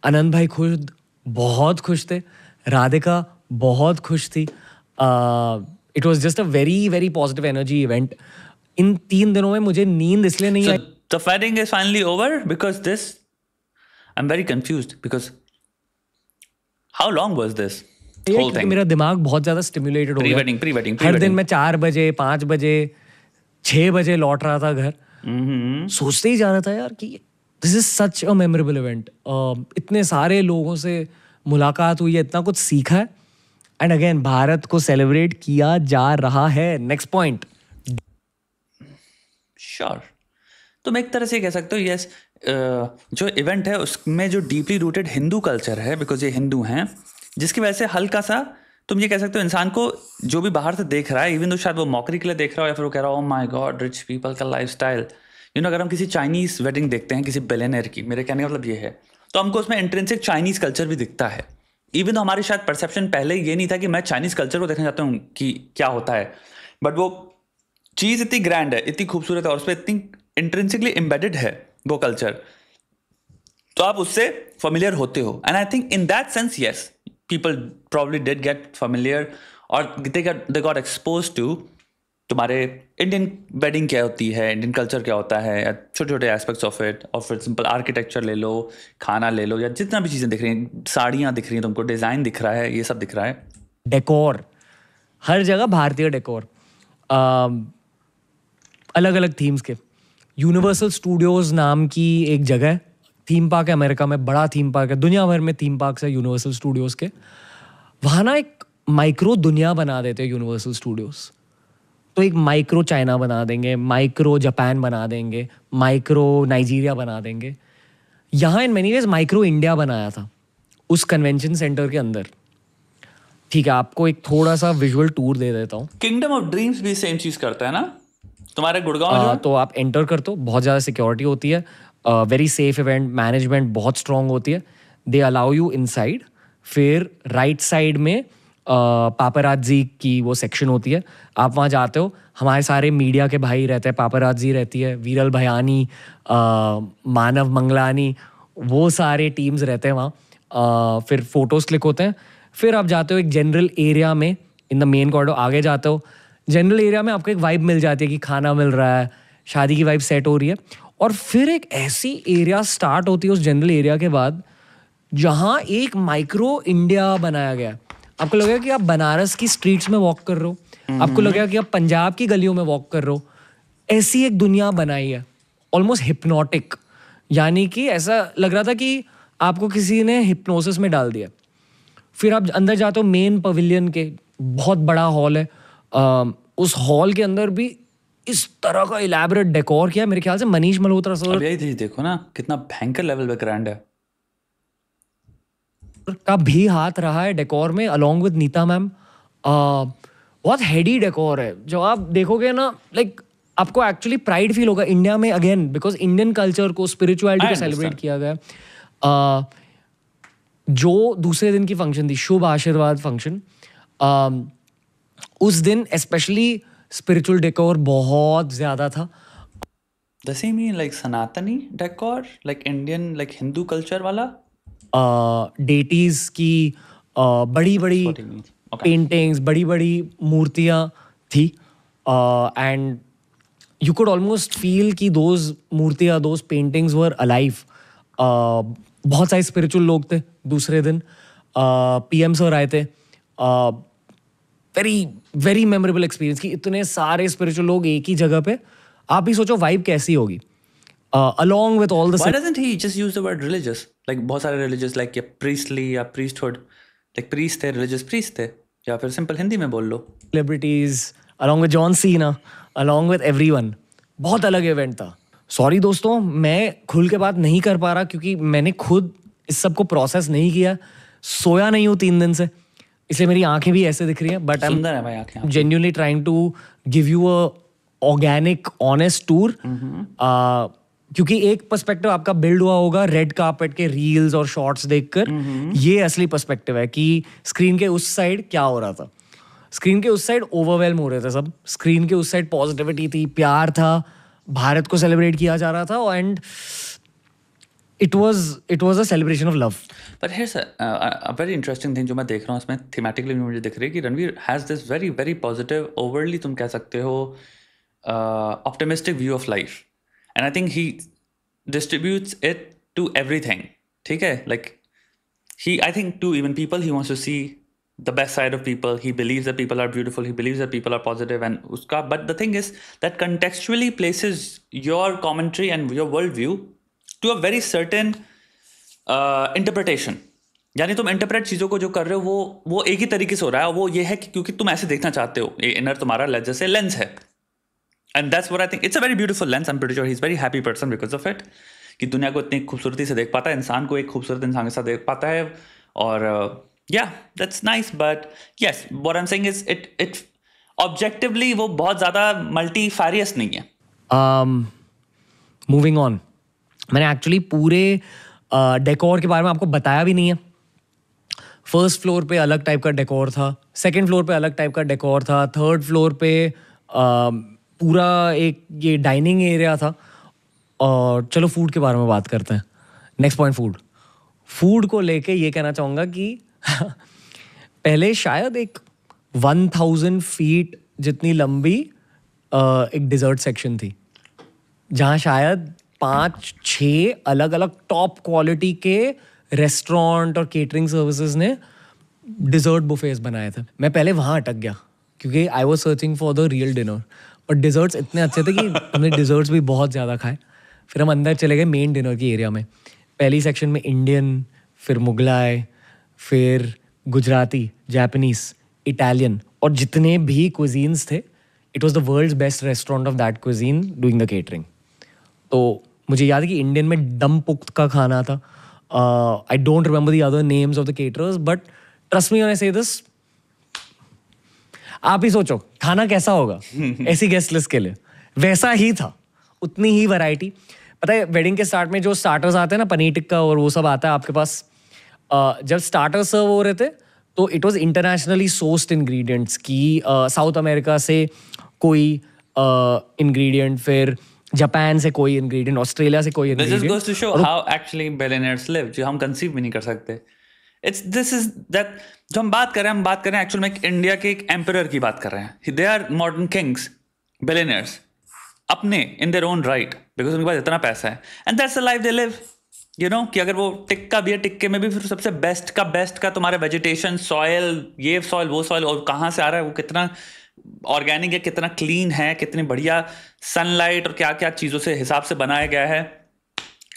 आनंद भाई खुद बहुत खुश थे, राधिका बहुत खुश थी. It was just a very very positive energy event. इन 3 दिनों में मुझे नींद इसलिए नहीं आई. So the wedding is finally over because this. I'm very confused because how long was this? क्योंकि मेरा दिमाग बहुत ज्यादा स्टिमुलेटेड हो गया. Pre-wedding. हर दिन मैं 4 बजे 5 बजे 6 बजे लौट रहा था घर. सोचते ही जा रहा था यार कि this is such a memorable event. इतने सारे लोगों से मुलाकात हुई है, इतना कुछ सीखा है. एंड अगेन भारत को सेलिब्रेट किया जा रहा है. Next point. श्योर. तुम एक तरह से कह सकते हो यस, जो इवेंट है उसमें जो डीपली रूटेड हिंदू कल्चर है, बिकॉज ये हिंदू हैं, जिसकी वजह से हल्का सा तुम ये कह सकते हो इंसान को जो भी बाहर से देख रहा है, इवन तो शायद वो मॉकरी के लिए देख रहा हो या फिर वो कह रहा हो oh my God rich people का लाइफस्टाइल. अगर हम किसी चाइनीज वेडिंग देखते हैं किसी बिलियनर की, मेरे कहने का मतलब ये है, तो हमको उसमें इंट्रिंसिक चाइनीज कल्चर भी दिखता है. इवन तो हमारी शायद परसेप्शन पहले ये नहीं था कि मैं चाइनीज कल्चर को देखना चाहता हूँ कि क्या होता है, बट वो चीज़ इतनी ग्रैंड है, इतनी खूबसूरत है और उस पर इतनी इंट्रिंसिकली एम्बेडेड है वो कल्चर, तो आप उससे फेमिलियर होते हो. And I think in that sense yes, people probably did get familiar or they got exposed to तुम्हारे इंडियन वेडिंग क्या होती है, इंडियन कल्चर क्या होता है, छोटे छोटे एस्पेक्ट्स ऑफ इट. और फिर सिंपल आर्किटेक्चर ले लो, खाना ले लो, या जितना भी चीज़ें दिख रही हैं, साड़ियाँ दिख रही हैं तुमको, डिज़ाइन दिख रहा है, ये सब दिख रहा है. डेकोर, हर जगह भारतीय डेकोर, अलग अलग थीम्स के। यूनिवर्सल स्टूडियोज नाम की एक जगह है, थीम पार्क है अमेरिका में, बड़ा थीम पार्क है, दुनिया भर में थीम पार्क है यूनिवर्सल स्टूडियोज के। वहाँ ना एक माइक्रो दुनिया बना देते हैं यूनिवर्सल स्टूडियोज। तो एक माइक्रो चाइना बना देंगे, माइक्रो जापान बना देंगे, माइक्रो नाइजीरिया बना देंगे। यहाँ in many ways micro India बनाया था उस कन्वेंशन सेंटर के अंदर। ठीक है, आपको एक थोड़ा सा विजुअल टूर दे देता हूँ। किंगडम ऑफ ड्रीम्स भी सेम चीज करता है ना तुम्हारे गुड़गांव में जो है? तो आप एंटर कर तो बहुत ज़्यादा सिक्योरिटी होती है, वेरी सेफ इवेंट, मैनेजमेंट बहुत स्ट्रांग होती है। They allow you inside. फिर राइट साइड में पापराजी की वो सेक्शन होती है, आप वहाँ जाते हो। हमारे सारे मीडिया के भाई रहते हैं, पापराजी रहती है, वीरल भयानी, मानव मंगलानी, वो सारे टीम्स रहते हैं वहाँ। फिर फोटोज क्लिक होते हैं। फिर आप जाते हो एक जनरल एरिया में, इन द मेन कॉरिडोर आगे जाते हो। जनरल एरिया में आपको एक वाइब मिल जाती है कि खाना मिल रहा है, शादी की वाइब सेट हो रही है। और फिर एक ऐसी एरिया स्टार्ट होती है उस जनरल एरिया के बाद जहाँ एक माइक्रो इंडिया बनाया गया है। आपको लगेगा कि आप बनारस की स्ट्रीट्स में वॉक कर रहे हो, आपको लगेगा कि आप पंजाब की गलियों में वॉक कर रहे हो। ऐसी एक दुनिया बनाई है, ऑलमोस्ट हिप्नोटिक। यानी कि ऐसा लग रहा था कि आपको किसी ने हिप्नोसिस में डाल दिया। फिर आप अंदर जाते हो मेन पवेलियन के, बहुत बड़ा हॉल है। उस हॉल के अंदर भी इस तरह का इलैबोरेट डेकोर किया है, मेरे ख्याल से मनीष मल्होत्रा सर अब यही चीज देखो ना, कितना भयंकर लेवल पे ग्रैंड है। का भी हाथ रहा है डेकोर में, अलॉन्ग विद नीता मैम। बहुत हेडी डेकोर है, जो आप देखोगे ना, लाइक आपको एक्चुअली प्राइड फील होगा इंडिया में अगेन, बिकॉज इंडियन कल्चर को, स्पिरिचुअलिटी को सेलिब्रेट किया गया है। जो दूसरे दिन की फंक्शन थी, शुभ आशीर्वाद फंक्शन, उस दिन स्पेशली स्पिरिचुअल डेकोर बहुत ज्यादा था। The same mean like सनातनी decor, like Indian, like Hindu culture वाला। डेटीज की बड़ी बड़ी What do you mean? Okay. Paintings, बड़ी बड़ी मूर्तियाँ थी। And you could almost feel कि दोज मूर्तियाँ, दोज पेंटिंग्स वर अलाइव। बहुत सारे स्पिरिचुअल लोग थे दूसरे दिन। पीएम सर आए थे। वेरी वेरी मेमोरेबल एक्सपीरियंस कि इतने सारे स्पिरिचुअल लोग एक ही जगह पे। आप भी सोचो वाइब कैसी होगी, along with all the Why doesn't he just use the word religious? Like बहुत सारे religious, like या priestly या priesthood, like priest थे, religious priest थे, या फिर simple हिंदी में बोल लो। celebrities, along with John Cena, along with everyone। बहुत अलग इवेंट था। सॉरी दोस्तों, मैं खुल के बात नहीं कर पा रहा क्योंकि मैंने खुद इस सब को प्रोसेस नहीं किया, सोया नहीं हूँ 3 दिन से, इसलिए मेरी आंखें भी ऐसे दिख रही हैं। बट आई सुंदर है भाई आंखें। Am genuinely trying to give you a organic, honest tour। क्योंकि एक पर्सपेक्टिव आपका बिल्ड हुआ होगा रेड कार्पेट के रील्स और शॉर्ट्स देखकर, ये असली पर्सपेक्टिव है कि स्क्रीन के उस साइड क्या हो रहा था। स्क्रीन के उस साइड ओवरवेलम हो रहे थे सब, स्क्रीन के उस साइड पॉजिटिविटी थी, प्यार था, भारत को सेलिब्रेट किया जा रहा था, and it was a celebration of love. But here's a very interesting thing जो मैं देख रहा हूँ इसमें thematically भी मुझे दिख रही है कि Ranveer has this very very positive, overly तुम कह सकते हो optimistic view of life, and I think he distributes it to everything। ठीक है, like I think to even people he wants to see the best side of people, he believes that people are beautiful, he believes that people are positive, and uska, but the thing is that contextually places your commentary and your worldview to a very certain interpretation. यानी तुम interpret चीज़ों को जो कर रहे हो वो एक ही तरीके से हो रहा है, वो ये है कि क्योंकि तुम ऐसे देखना चाहते हो, ये इनर तुम्हारा जैसे लेंस है, and that's what I think. It's a very beautiful lens, I am pretty sure he is very happy person because of it, कि दुनिया को इतनी खूबसूरती से देख पाता है, इंसान को एक खूबसूरत इंसान के साथ देख पाता है, और या that's nice. But yes, what I am saying is it objectively वो बहुत ज़्यादा मल्टीफैरियस नहीं है। मूविंग ऑन, मैंने एक्चुअली पूरे डेकोर के बारे में आपको बताया भी नहीं है। फर्स्ट फ्लोर पे अलग टाइप का डेकोर था, सेकंड फ्लोर पे अलग टाइप का डेकोर था, थर्ड फ्लोर पे पूरा एक ये डाइनिंग एरिया था। और चलो फूड के बारे में बात करते हैं। नेक्स्ट पॉइंट, फूड को लेके ये कहना चाहूँगा कि पहले शायद एक 1000 फीट जितनी लंबी एक डिज़र्ट सेक्शन थी, जहाँ शायद 5-6 अलग अलग टॉप क्वालिटी के रेस्टोरेंट और केटरिंग सर्विसेज ने डिजर्ट बुफेज बनाए थे। मैं पहले वहाँ अटक गया क्योंकि I was searching for the real dinner, और डिजर्ट्स इतने अच्छे थे कि हमने डिजर्ट्स भी बहुत ज़्यादा खाए। फिर हम अंदर चले गए मेन डिनर की एरिया में। पहली सेक्शन में इंडियन, फिर मुगलाई, फिर गुजराती, जापानीज, इटालियन, और जितने भी क्विजीन्स थे, it was the world's best restaurant of that cuisine doing the catering. तो मुझे याद है कि इंडियन में दम पुख्त का खाना था। I don't remember the other names of the caterers, but trust me when I से दिस, आप ही सोचो खाना कैसा होगा ऐसी गेस्ट लिस्ट के लिए। वैसा ही था, उतनी ही वैरायटी। पता है वेडिंग के स्टार्ट में जो स्टार्टर्स आते हैं ना, पनीर टिक्का और वो सब आता है आपके पास, जब स्टार्टर्स सर्व हो रहे थे तो it was internationally sourced ingredients की, साउथ अमेरिका से कोई इंग्रेडिएंट, फिर जापान से कोई इंग्रेडिएंट, ऑस्ट्रेलिया से कोई This just ingredient. goes to show how actually billionaires live, जो हम कंसीव भी नहीं कर सकते। This is that जो हम बात कर रहे हैं एक्चुअल में इंडिया के एक एम्परर की बात कर रहे हैं। They are modern kings, billionaires, अपने in their own right, because उनके पास इतना पैसा है, and that's the life they live। You know कि अगर वो टिक्का भी है, टिक्के में भी फिर सबसे बेस्ट का तुम्हारे वेजिटेशन, सॉयल, ये सॉयल वो सॉयल, और कहाँ से आ रहा है, वो कितना ऑर्गेनिक है, कितना क्लीन है, कितनी बढ़िया सनलाइट और क्या क्या चीज़ों से हिसाब से बनाया गया है।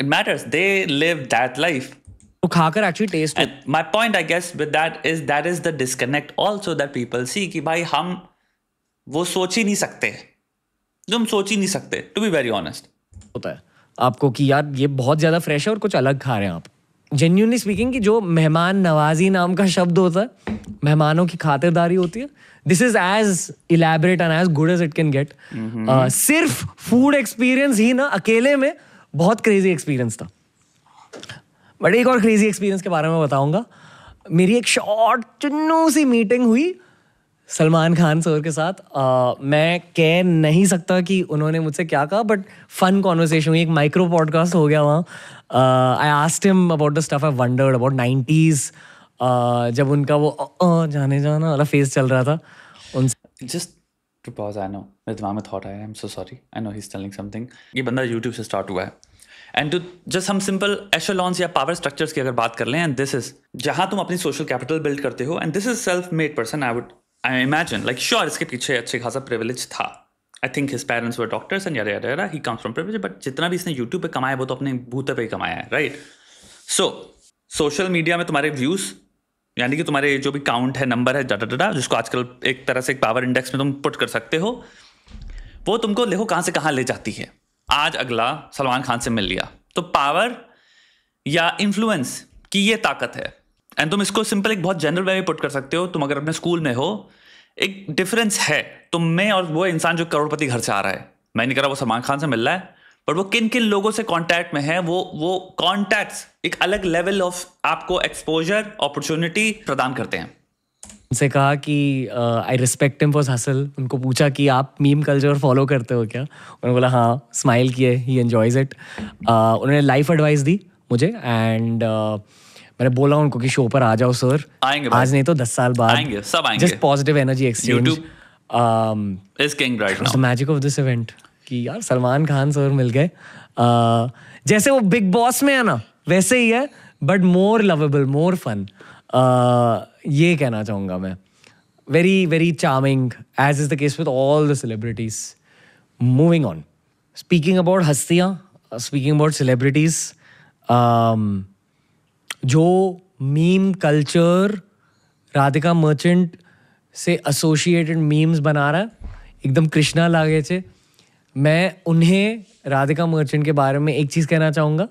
It matters. They live that life. तो खाकर actually taste. And my point, I guess, with that is the disconnect also that people see कि भाई हम वो सोच ही नहीं सकते जो हम सोच ही नहीं सकते, to be very honest. होता है आपको कि यार ये बहुत ज़्यादा फ्रेश है और कुछ अलग खा रहे हैं आप। जेन्युइनली स्पीकिंग कि जो मेहमान नवाजी नाम का शब्द होता है, मेहमानों की खातिरदारी होती है, this is as elaborate and as good as it can get. सिर्फ फूड एक्सपीरियंस ही ना अकेले में बहुत क्रेजी एक्सपीरियंस था। बट एक और क्रेजी एक्सपीरियंस के बारे में बताऊंगा। मेरी एक शॉर्ट चुन्नू सी मीटिंग हुई सलमान खान सर के साथ। मैं कह नहीं सकता कि उन्होंने मुझसे क्या कहा, बट फन कॉन्वर्सेशन हुई, एक माइक्रो पॉडकास्ट हो गया वहाँ। I asked him about the stuff I wandered about 90s, जब उनका वो जाने जाना वाला फेस चल रहा था उनसे। Just to pause, I know मेरे दिमाग में थॉट आया, I'm so sorry, I know he's telling something। ये बंदा YouTube से स्टार्ट हुआ है, एंड टू जस्ट हम सिंपल एशेलॉन्स या पावर स्ट्रक्चर्स की अगर बात कर लें, एंड दिस इज जहाँ तुम अपनी सोशल कैपिटल बिल्ड करते हो, and this is self made person. I imagine like sure इसके पीछे अच्छे खासा प्रिविलेज था। I think his parents were doctors and यारा he comes from privilege, but जितना भी इसने यूट्यूब पे कमाया वो तो अपने बूते पे ही कमाया है, राइट? सो सोशल मीडिया में तुम्हारे व्यूज, यानी कि तुम्हारे जो भी काउंट है, नंबर है, डाटा, जिसको आजकल एक तरह से एक पावर इंडेक्स में तुम पुट कर सकते हो, वो तुमको देखो कहाँ से कहाँ ले जाती है। आज अगला सलमान खान से मिल लिया, तो पावर या इन्फ्लुएंस की ये ताकत है। एंड तुम इसको सिंपल एक बहुत जनरल वे में पुट कर सकते हो। तुम अगर अपने स्कूल में हो, एक डिफरेंस है तुम में और वो इंसान जो करोड़पति घर से आ रहा है। मैं नहीं कह रहा वो सलमान खान से मिल रहा है, पर वो किन किन लोगों से कांटेक्ट में है, वो कॉन्टैक्ट्स एक अलग लेवल ऑफ आपको एक्सपोजर, अपॉर्चुनिटी प्रदान करते हैं। उनसे कहा कि I respect him for hustle. उनको पूछा कि आप मीम कल्चर फॉलो करते हो क्या? उन्होंने बोला हाँ, स्माइल किए, ही एंजॉयज इट। उन्होंने लाइफ एडवाइस दी मुझे, एंड मैंने बोला उनको कि शो पर आ जाओ सर, आएंगे आज नहीं तो 10 साल बाद आएंगे, सब आएंगे। Just positive energy exchange. Is king right now. The magic of this event कि यार सलमान खान सर मिल गए। जैसे वो बिग बॉस में है ना, वैसे ही है, but more lovable, more fun. ये कहना चाहूँगा मैं। Very very charming, as is the case with all the celebrities. Moving on, speaking about हस्तियाँ, स्पीकिंग अबाउट सेलिब्रिटीज, जो मीम कल्चर राधिका मर्चेंट से एसोसिएटेड मीम्स बना रहा है, एकदम कृष्णा लागे छे। मैं उन्हें, राधिका मर्चेंट के बारे में एक चीज़ कहना चाहूँगा,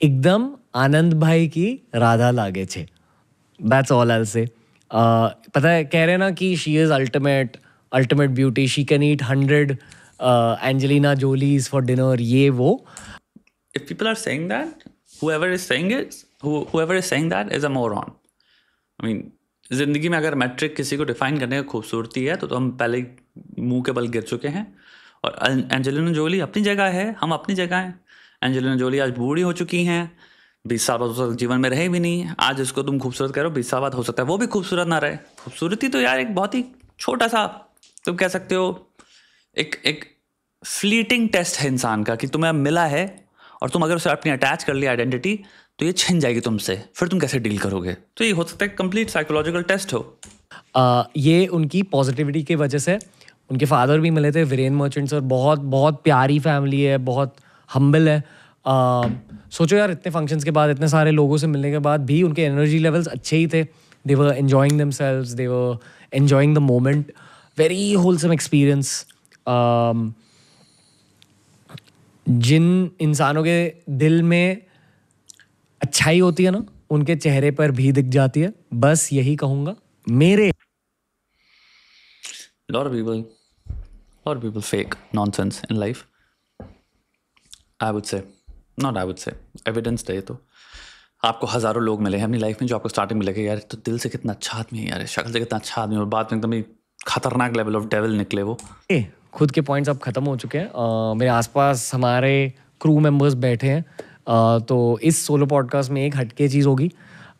एकदम आनंद भाई की राधा लागे छे। That's all I will say. पता है, कह रहे ना कि she is ultimate beauty, she can eat 100 Angelina Jolies for dinner, ये वो। If people are saying that, whoever is saying that is a moron. I mean, जिंदगी में अगर मैट्रिक किसी को डिफाइन करने का खूबसूरती है तो हम पहले मुंह के बल गिर चुके हैं। और एंजेलिना जोली अपनी जगह है, हम अपनी जगह हैं। एंजेलिना जोली आज बूढ़ी हो चुकी हैं, 20 साल बाद जीवन में रहे भी नहीं। आज इसको तुम खूबसूरत करो, 20 साल बाद हो सकता है वो भी खूबसूरत ना रहे। खूबसूरती तो यार एक बहुत ही छोटा सा, तुम कह सकते हो एक फ्लीटिंग टेस्ट है इंसान का, कि तुम्हें मिला है और तुम अगर उसे अपनी अटैच कर लिया आइडेंटिटी, तो ये छिन जाएगी तुमसे, फिर तुम कैसे डील करोगे। तो ये हो सकता है कंप्लीट साइकोलॉजिकल टेस्ट हो। ये उनकी पॉजिटिविटी की वजह से। उनके फादर भी मिले थे, वीरेन मर्चेंट सर, बहुत बहुत प्यारी फैमिली है, बहुत हम्बल है। सोचो यार, इतने फंक्शंस के बाद, इतने सारे लोगों से मिलने के बाद भी उनके एनर्जी लेवल्स अच्छे ही थे। They were enjoying themselves, they were enjoying the moment. Very wholesome experience. जिन इंसानों के दिल में अच्छाई होती है ना, उनके चेहरे पर भी दिख जाती है। बस यही कहूँगा। मेरे lot of people fake nonsense in life. I would say, not I would say, evidence दे तो आपको हज़ारों लोग मिले हैं अपनी लाइफ में जो आपको स्टार्टिंग में लगे यार तो दिल से कितना अच्छा आदमी है यार, शक्ल से कितना अच्छा आदमी है, और बाद में एकदम ही खतरनाक लेवल ऑफ डेविल निकले वो। खुद के पॉइंट्स अब ख़त्म हो चुके हैं। मेरे आसपास हमारे क्रू मेंबर्स बैठे हैं। तो इस सोलो पॉडकास्ट में एक हटके चीज़ होगी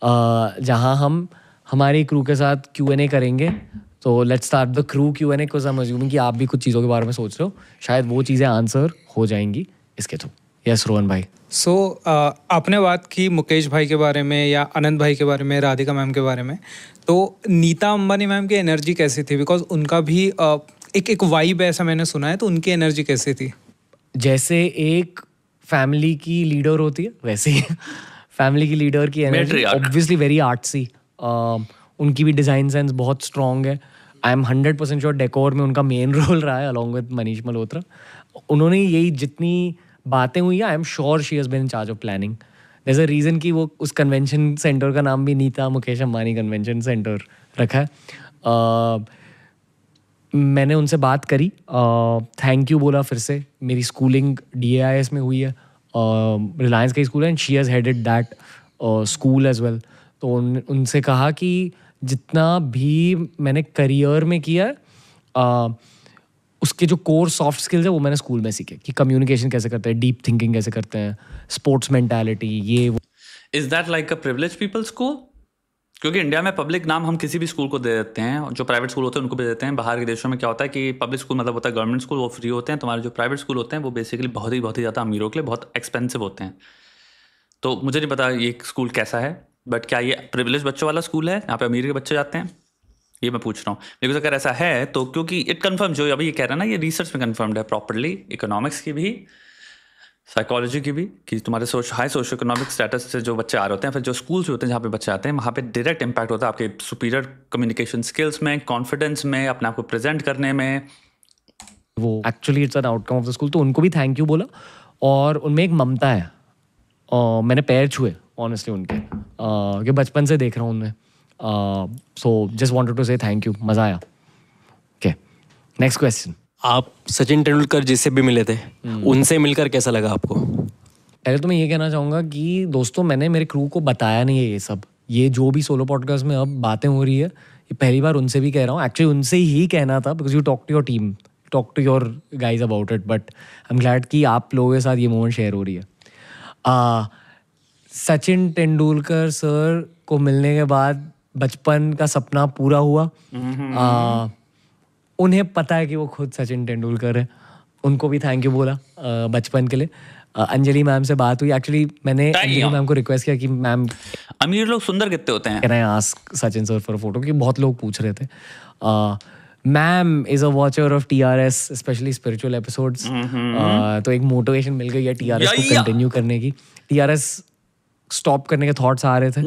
जहां हम हमारी क्रू के साथ Q&A करेंगे। तो let's start the crew Q&A, because I am assuming कि आप भी कुछ चीज़ों के बारे में सोच रहे हो, शायद वो चीज़ें आंसर हो जाएंगी इसके थ्रू। यस रोहन भाई। सो आपने बात की मुकेश भाई के बारे में या अनंत भाई के बारे में, राधिका मैम के बारे में। तो नीता अंबानी मैम की एनर्जी कैसी थी? बिकॉज उनका भी एक वाइब है ऐसा मैंने सुना है, तो उनकी एनर्जी कैसी थी? जैसे एक फैमिली की लीडर होती है वैसे ही फैमिली की लीडर की एनर्जी ऑब्वियसली वेरी आर्ट्सी। उनकी भी डिज़ाइन सेंस बहुत स्ट्रॉन्ग है। आई एम 100% श्योर डेकोर में उनका मेन रोल रहा है अलॉन्ग विद मनीष मल्होत्रा। उन्होंने यही जितनी बातें हुई हैं, I am sure she has been in charge of planning. There is a reason कि वो उस कन्वेंशन सेंटर का नाम भी नीता मुकेश अंबानी कन्वेंशन सेंटर रखा है। मैंने उनसे बात करी, थैंक यू बोला फिर से। मेरी स्कूलिंग DAIS में हुई है, रिलायंस का स्कूल है, and she has headed that school as well. तो उनसे कहा कि जितना भी मैंने करियर में किया है उसके जो कोर सॉफ्ट स्किल्स है वो मैंने स्कूल में सीखे, कि कम्युनिकेशन कैसे करते हैं, डीप थिंकिंग कैसे करते हैं, स्पोर्ट्स मेंटालिटी, ये वो। Is that like a privilege people school? क्योंकि इंडिया में पब्लिक नाम हम किसी भी स्कूल को दे देते हैं, जो प्राइवेट स्कूल होते हैं उनको भी देते हैं। बाहर के देशों में क्या होता है कि पब्लिक स्कूल मतलब होता है गवर्नमेंट स्कूल, वो फ्री होते हैं। तुम्हारे जो प्राइवेट स्कूल होते हैं वो बेसिकली बहुत ही ज़्यादा अमीरों के लिए बहुत एक्सपेंसिव होते हैं। तो मुझे नहीं पता ये स्कूल कैसा है, बट क्या ये प्रिविलेज बच्चों वाला स्कूल है, यहाँ पे अमीर के बच्चे जाते हैं, ये मैं पूछ रहा हूँ। बिकॉज अगर ऐसा है तो, क्योंकि इट कन्फर्म जो अभी ये कह रहा है ना, ये रिसर्च में कन्फर्म्ड है प्रॉपरली, इकोनॉमिक्स की भी, साइकोलॉजी की भी, कि तुम्हारे हाई सोशो इकोनॉमिक स्टेटस से जो बच्चे आ रहे होते हैं, फिर जो स्कूल्स होते हैं जहाँ पे बच्चे आते हैं, वहाँ पे डायरेक्ट इम्पैक्ट होता है आपके सुपीरियर कम्युनिकेशन स्किल्स में, कॉन्फिडेंस में, अपने आप को प्रेजेंट करने में। वो actually it's an outcome of the school. तो उनको भी थैंक यू बोला, और उनमें एक ममता है। मैंने पैर छुए ऑनेस्टली उनके, कि बचपन से देख रहा हूँ उनमें। सो जस्ट वांटेड टू से थैंक यू, मज़ा आया। Okay, next question. आप सचिन तेंदुलकर जिससे भी मिले थे, उनसे मिलकर कैसा लगा आपको? पहले तो मैं ये कहना चाहूँगा कि दोस्तों, मैंने मेरे क्रू को बताया नहीं है ये सब। ये जो भी सोलो पॉडकास्ट में अब बातें हो रही है, ये पहली बार उनसे भी कह रहा हूँ। एक्चुअली उनसे ही कहना था, because you talk to your team, talk to your guys about it, but I am glad कि आप लोगों के साथ ये मोमेंट शेयर हो रही है। सचिन तेंदुलकर सर को मिलने के बाद बचपन का सपना पूरा हुआ। उन्हें पता है कि वो खुद सचिन तेंदुलकर है, उनको भी थैंक यू बोला बचपन के लिए। अंजलि मैम से बात हुई, एक्चुअली मैंने अंजलि मैम को रिक्वेस्ट किया कि मैम, अमीर लोग सुंदर कितने होते हैं, can I ask Sachin sir for a photo, कि बहुत लोग पूछ रहे थे। Ma'am is a watcher of TRS, specially spiritual episodes. तो एक मोटिवेशन मिल गई है TRS को कंटिन्यू करने की। TRS स्टॉप करने के थॉट्स आ रहे थे,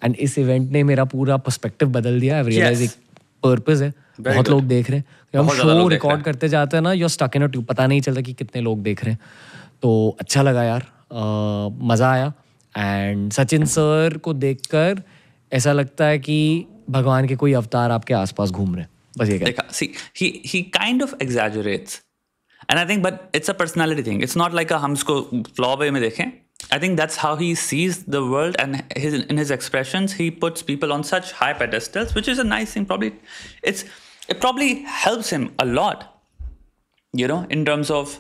एंड इस इवेंट ने मेरा पूरा पर्सपेक्टिव बदल दिया। आई रियलाइज एक पर्पस है, बहुत लोग देख रहे हैं। हम शो रिकॉर्ड करते जाते हैं ना, you are stuck in a tube, पता नहीं चलता कि कितने लोग देख रहे हैं। तो अच्छा लगा यार, मज़ा आया। एंड सचिन सर को देखकर ऐसा लगता है कि भगवान के कोई अवतार आपके आसपास घूम रहे हैं। बस ये देखा, see he kind of exaggerates, and I think but it's a personality thing. It's not like हम इसको flaw way में देखें. I think that's how he sees the world, and in his expressions he puts people on such high pedestals, which is a nice thing. It probably helps him a lot, you know, in terms of,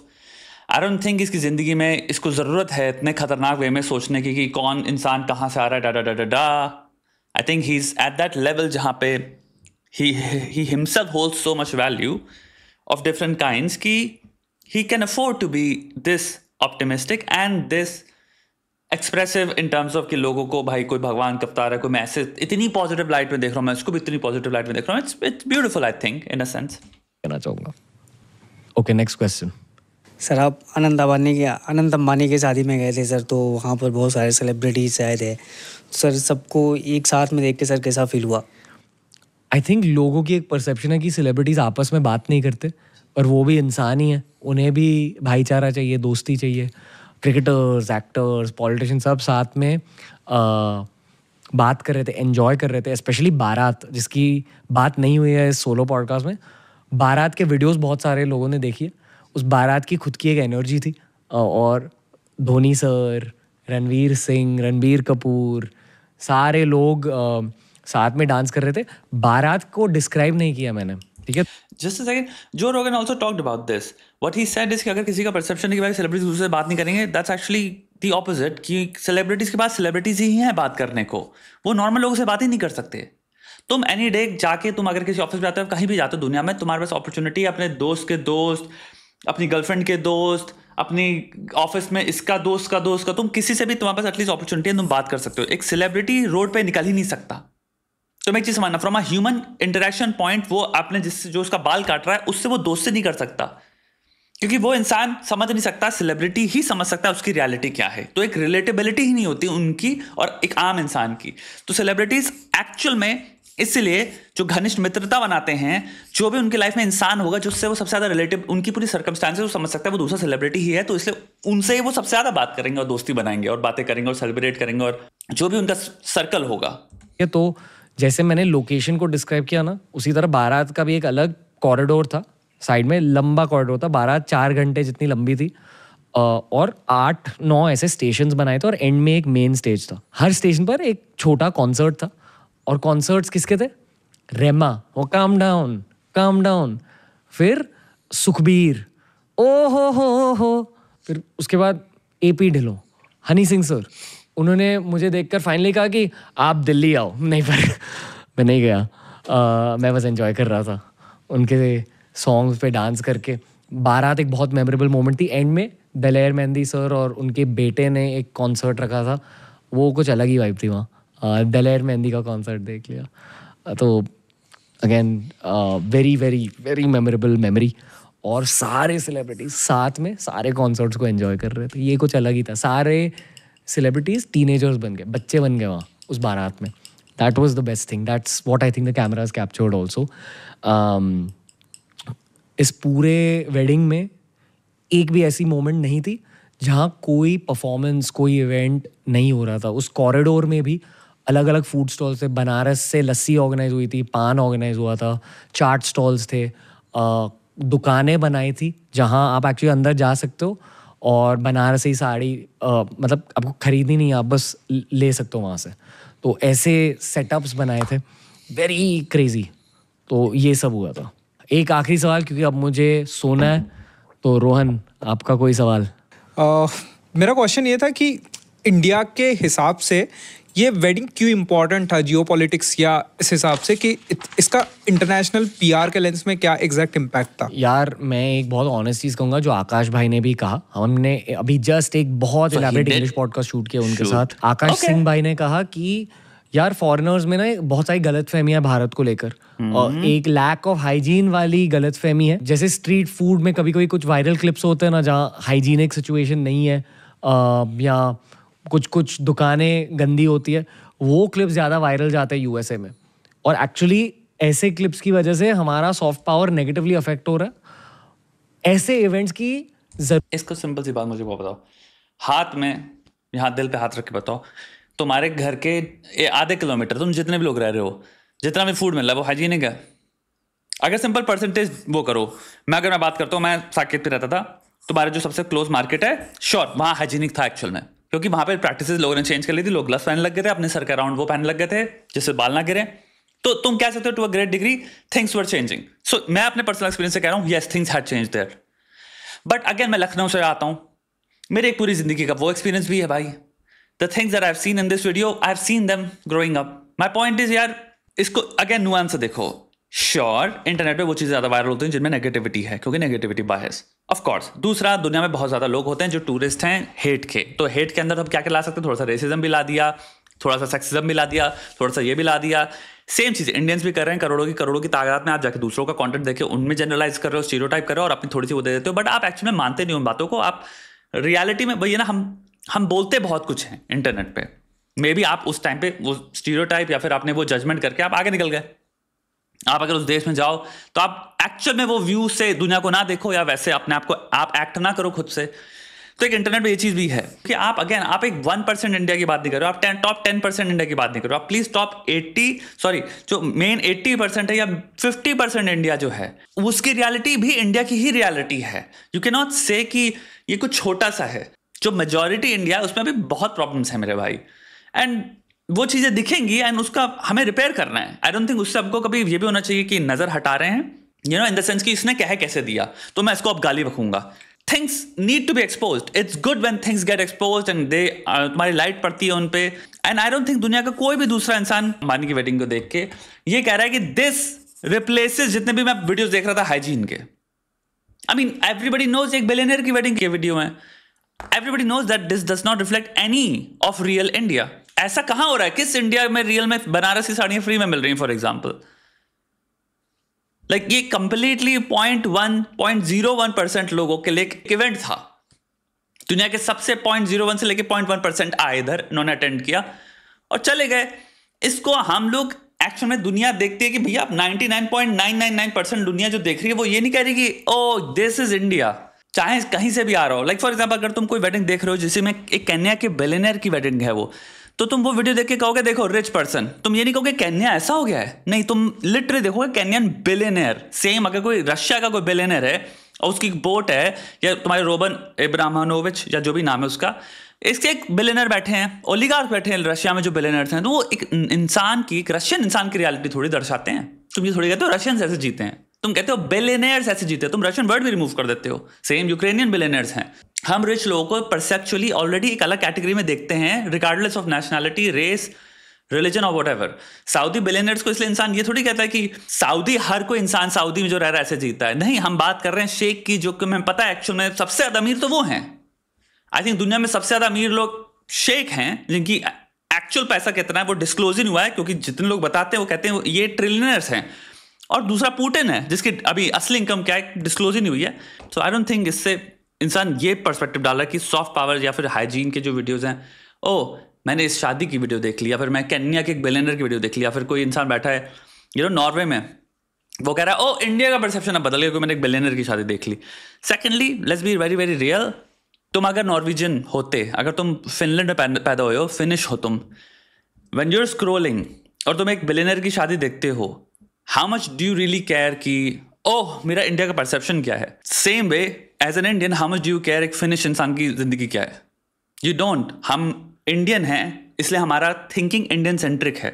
I don't think इसकी ज़िंदगी में इसको ज़रूरत है इतने खतरनाक वे में सोचने की कि कौन इंसान कहाँ से आ रहा है, डा डा डा डा। I think he's at that level जहाँ पे he himself holds so much value of different kinds कि he can afford to be this optimistic and this expressive in terms of कि लोगों को भाई कोई भगवान का अवतार है, कोई मैं ऐसे इतनी पॉजिटिव लाइट में देख रहा हूँ, मैं उसको भी इतनी पॉजिटिव लाइट में देख रहा हूँ. It's beautiful I think in a sense. कहना चाहूँगा. Okay, next question. सर आप अनंत अंबानी के शादी में गए थे सर, तो वहाँ पर बहुत सारे सेलिब्रिटीज आए थे सर, सबको एक साथ में देख के सर कैसा फील हुआ? आई थिंक लोगों की एक परसेप्शन है कि सेलिब्रिटीज़ आपस में बात नहीं करते, और वो भी इंसान ही है, उन्हें भी भाईचारा चाहिए, दोस्ती चाहिए. क्रिकेटर्स, एक्टर्स, पॉलिटिशियन सब साथ में बात कर रहे थे, एंजॉय कर रहे थे. स्पेशली बारात, जिसकी बात नहीं हुई है इस सोलो पॉडकास्ट में, बारात के वीडियोस बहुत सारे लोगों ने देखी है. उस बारात की खुद की एक एनर्जी थी, और धोनी सर, रणवीर सिंह, रणबीर कपूर, सारे लोग साथ में डांस कर रहे थे. बारात को डिस्क्राइब नहीं किया मैंने, ठीक है. Just a second, Joe Rogan also talked about this. What he said is कि अगर किसी का परसेप्शन है कि भाई सेलिब्रिटीज दूसरे से बात नहीं करेंगे, that's actually the opposite. कि सेलिब्रिटीज के पास सेलिब्रिटीज ही हैं बात करने को, वो नॉर्मल लोगों से बात ही नहीं कर सकते. तुम एनी डे जाके, तुम अगर किसी ऑफिस में जाते हो, कहीं भी जाते हो दुनिया में, तुम्हारे पास अपॉर्चुनिटी है अपने दोस्त के दोस्त, अपनी गर्लफ्रेंड के दोस्त, अपनी ऑफिस में इसका दोस्त का तुम किसी से भी तुम्हारे पास एटलीस्ट अपॉर्चुनिटी है, तुम बात कर सकते हो. एक सेलिब्रिटी रोड पे निकल ही नहीं सकता. तो मैं एक चीज मानना, from a human interaction point, वो आपने जिससे जो उसका बाल काट रहा है उससे वो दोस्त से नहीं कर सकता, क्योंकि वो इंसान समझ नहीं सकता. सेलिब्रिटी ही समझ सकता है उसकी रियलिटी क्या है. तो एक रिलेटेबिलिटी ही नहीं होती उनकी और एक आम इंसान की. तो सेलिब्रिटीज एक्चुअल में इसलिए जो घनिष्ठ मित्रता बनाते हैं, जो भी उनकी लाइफ में इंसान होगा जिससे वो सबसे ज्यादा रिलेटिव, उनकी पूरी सर्कमस्टांसेस वो समझ सकता है, वो दूसरा सेलिब्रिटी ही है, तो इसलिए उनसे वो सबसे ज्यादा बात करेंगे और दोस्ती बनाएंगे और बातें करेंगे और सेलिब्रेट करेंगे, और जो भी उनका सर्कल होगा. ये तो जैसे मैंने लोकेशन को डिस्क्राइब किया ना, उसी तरह बारात का भी एक अलग कॉरिडोर था, साइड में लंबा कॉरिडोर था. बारात 4 घंटे जितनी लंबी थी, और 8-9 ऐसे स्टेशंस बनाए थे, और एंड में एक मेन स्टेज था. हर स्टेशन पर एक छोटा कॉन्सर्ट था. और कॉन्सर्ट्स किसके थे? रेमा, वो काम डाउन, फिर सुखबीर, ओ हो, फिर उसके बाद AP ढिल्लों, हनी सिंह सर. उन्होंने मुझे देखकर फाइनली कहा कि आप दिल्ली आओ. नहीं, पर मैं नहीं गया. मैं बस एंजॉय कर रहा था उनके सॉन्ग्स पे डांस करके. बारात एक बहुत मेमोरेबल मोमेंट थी. एंड में दलेर मेहंदी सर और उनके बेटे ने एक कॉन्सर्ट रखा था, वो कुछ अलग ही वाइब थी वहाँ. दलेर मेहंदी का कॉन्सर्ट देख लिया. तो again very very very memorable memory. और सारे सेलिब्रिटीज साथ में सारे कॉन्सर्ट्स को एंजॉय कर रहे थे. ये कुछ अलग ही था. सारे सेलिब्रिटीज टीनेजर्स बन गए, बच्चे बन गए वहाँ उस बारात में. That was the best thing. That's what I think the cameras captured also. इस पूरे वेडिंग में एक भी ऐसी मोमेंट नहीं थी जहाँ कोई परफॉर्मेंस, कोई इवेंट नहीं हो रहा था. उस कॉरिडोर में भी अलग अलग फूड स्टॉल्स थे. बनारस से लस्सी ऑर्गेनाइज हुई थी, पान ऑर्गेनाइज हुआ था, चाट स्टॉल्स थे, दुकानें बनाई थी जहाँ आप एक्चुअली अंदर जा सकते हो और बनारसी साड़ी मतलब आपको खरीदनी नहीं, आप बस ले सकते हो वहाँ से. तो ऐसे सेटअप्स बनाए थे, वेरी क्रेजी. तो ये सब हुआ था. एक आखिरी सवाल, क्योंकि अब मुझे सोना है, तो रोहन आपका कोई सवाल? मेरा क्वेश्चन ये था कि इंडिया के हिसाब से ये वेडिंग क्यों इम्पोर्टेंट था, जियोपॉलिटिक्स या इस हिसाब से, कि इसका इंटरनेशनल PR के लेंस में क्या एग्जैक्ट इम्पैक्ट था? यार मैं एक बहुत ऑनेस्ट चीज़ कहूँगा, जो आकाश भाई ने भी कहा. हमने अभी जस्ट एक बहुत इलैबोरेट इंग्लिश पॉडकास्ट शूट किया उनके साथ. आकाश सिंह भाई ने कहा कि यार फॉरेनर्स में ना बहुत सारी गलतफहमियां भारत को लेकर, और एक लैक ऑफ हाइजीन वाली गलतफहमी है. जैसे स्ट्रीट फूड में कभी कभी कुछ वायरल क्लिप्स होते हैं ना, जहाँ हाइजीनिक सिचुएशन नहीं है, या कुछ दुकानें गंदी होती है, वो क्लिप्स ज़्यादा वायरल जाते हैं USA में. और एक्चुअली ऐसे क्लिप्स की वजह से हमारा सॉफ्ट पावर नेगेटिवली अफेक्ट हो रहा है. ऐसे इवेंट्स की इसको सिंपल सी बात मुझे बताओ, हाथ में यहाँ दिल पे हाथ रख के बताओ, तुम्हारे घर के आधे किलोमीटर तुम जितने भी लोग रह रहे हो, जितना भी फूड मिल रहा है वो हाइजीनिक है? अगर सिंपल परसेंटेज वो करो, अगर मैं बात करता हूँ, मैं साकेत पे रहता था, तुम्हारे जो सबसे क्लोज मार्केट है, श्योर वहाँ हाइजीनिक था एक्चुअल में, क्योंकि वहाँ पे प्रैक्टिस लोगों ने चेंज कर ली थी. लोग ग्लव्स पहनने लग गए थे, अपने सर के अराउंड वो पहनने लग गए थे जिससे बाल ना गिरे. तो तुम कह सकते हो to a great degree things were changing. So मैं अपने पर्सनल एक्सपीरियंस से कह रहा हूँ, yes things had change there. But again मैं लखनऊ से आता हूँ, मेरे एक पूरी जिंदगी का वो एक्सपीरियंस भी है भाई. The things that I have seen in this video, I have seen them growing up. My point is यार, इसको अगेन नुआंस से देखो. श्योर इंटरनेट पे वो चीज़ें ज़्यादा वायरल होती हैं जिनमें नेगेटिविटी है, क्योंकि नेगेटिविटी बायस ऑफ कोर्स। दूसरा, दुनिया में बहुत ज़्यादा लोग होते हैं जो टूरिस्ट हैं हेट के, तो हेट के अंदर हम क्या क्या ला सकते हैं, थोड़ा सा रेसिज्म भी ला दिया, थोड़ा सा सेक्सिज्म भी ला दिया, थोड़ा सा ये भी ला दिया। सेम चीज़ इंडियंस भी कर रहे हैं, करोड़ों की तादाद में आप जाके दूसरों का कंटेंट देखे उनमें जनरलाइज कर रहे हो, स्टीरियोटाइप कर रहे हो और अपनी थोड़ी सी वो दे देते हो, बट आप एक्चुअली में मानते नहीं उन बातों को। आप रियलिटी में भैया ना, हम बोलते बहुत कुछ हैं इंटरनेट पे, मे बी आप उस टाइम पे वो स्टीरियोटाइप या फिर आपने वो जजमेंट करके आप आगे निकल गए। आप अगर उस देश में जाओ तो आप एक्चुअल में वो व्यू से दुनिया को ना देखो, या वैसे अपने आप को आप एक्ट ना करो खुद से। तो एक इंटरनेट पे ये चीज़ भी है कि आप एक 1% इंडिया की बात नहीं कर रहे हो, आप टॉप 10% इंडिया की बात नहीं कर रहे हो, आप प्लीज टॉप 80 जो मेन 80% है या 50% इंडिया जो है उसकी रियलिटी भी इंडिया की ही रियलिटी है। यू कैन नॉट से कि ये कुछ छोटा सा है। जो मेजॉरिटी इंडिया उसमें भी बहुत प्रॉब्लम्स है मेरे भाई, एंड वो चीज़ें दिखेंगी एंड उसका हमें रिपेयर करना है। आई डोंट थिंक उससे हमको कभी ये भी होना चाहिए कि नज़र हटा रहे हैं, you know, in the sense कि इसने क्या है कैसे दिया तो मैं इसको अब गाली बकूंगा। Things need to be exposed. It's good when things get exposed and they तुम्हारी लाइट पड़ती है उन पे। And I don't think दुनिया का कोई भी दूसरा इंसान अंबानी की वेडिंग को देख के ये कह रहा है कि this replaces जितने भी मैं वीडियोस देख रहा था हाइजीन के। I mean everybody knows एक बिलियनर की वेडिंग के वीडियो में everybody knows that this does not reflect any of real India। ऐसा कहाँ हो रहा है? किस इंडिया में रियल में बनारस की साड़ियाँ फ्री में मिल रही हैं फॉर एग्जाम्पल? ये कंप्लीटली 0.01% लोगों के लिए एक इवेंट था। दुनिया के सबसे 0.01 से लेके 0.1% आए इधर, इन्होंने अटेंड किया और चले गए। इसको हम लोग एक्चुअल में दुनिया देखती है कि भैया 99.999% दुनिया जो देख रही है वो ये नहीं कह रही कि ओ दिस इज इंडिया, चाहे कहीं से भी आ रहा हो। फॉर एग्जाम्पल अगर तुम कोई वेडिंग देख रहे हो जिसमें एक केन्या के बिलियनर की वेडिंग है वो, तो तुम वो वीडियो देख के कहोगे देखो रिच पर्सन, तुम ये नहीं कहोगे केन्या ऐसा हो गया है, नहीं, तुम लिटरली देखोगे केन्यन बिलियनर। सेम अगर कोई रशिया का कोई बिलियनर है और उसकी बोट है, या तुम्हारे रोबन एब्रामनोविच या जो भी नाम है उसका, इसके एक बिलियनर बैठे हैं, ओलिगार्क बैठे हैं रशिया में जो बिलियनर्स हैं, तो वो एक इंसान की, एक रशियन इंसान की रियलिटी थोड़ी दर्शाते हैं। तुम ये थोड़ी कहते हो रशियंस ऐसे जीते हैं, तुम कहते हो बिलियनर्स ऐसे जीते, तुम रशियन वर्ड भी रिमूव कर देते हो। सेम यूक्रेनियन बिलियनर्स हैं। हम रिच लोगों को परसेप्चुअली ऑलरेडी एक अलग कैटेगरी में देखते हैं, regardless of nationality, race, religion और व्हाटएवर। सऊदी बिलियनर्स को इसलिए इंसान ये थोड़ी कहता है कि सऊदी, हर कोई इंसान सऊदी में जो रह रहा है ऐसे जीता है। नहीं, हम बात कर रहे हैं शेख की, जो कि हमें पता है एक्चुअल में सबसे ज्यादा अमीर तो वो हैं। आई थिंक दुनिया में सबसे ज्यादा अमीर लोग शेख हैं, जिनकी एक्चुअल पैसा कितना है वो डिस्क्लोज ही नहीं हुआ है, क्योंकि जितने लोग बताते हैं वो कहते हैं ये ट्रिलियनर्स हैं। और दूसरा पुतिन है जिसकी अभी असली इनकम क्या है डिस्क्लोज ही नहीं हुई है। सो आई डोंट थिंक इससे इंसान ये पर्सपेक्टिव डाला कि सॉफ्ट पावर या फिर हाइजीन के जो वीडियोस हैं, ओ मैंने इस शादी की वीडियो देख ली, या फिर मैं केन्या के एक बिलियनर की वीडियो देख ली, या फिर कोई इंसान बैठा है नॉर्वे में, वो कह रहा है ओ इंडिया का परसेप्शन अब बदल गया क्योंकि मैंने एक बिलियनर की शादी देख ली। Secondly, let's be very very real, तुम अगर नॉर्वेजियन होते, अगर तुम फिनलैंड में पैदा हुए हो, फिनिश हो तुम, व्हेन यू आर स्क्रोलिंग और तुम एक बिलियनर की शादी देखते हो, how much do you really care कि ओह मेरा इंडिया का परसेप्शन क्या है? Same way as an Indian, how much do you care एक फिनिश इंसान की जिंदगी क्या है? You don't. हम इंडियन हैं इसलिए हमारा थिंकिंग इंडियन सेंट्रिक है,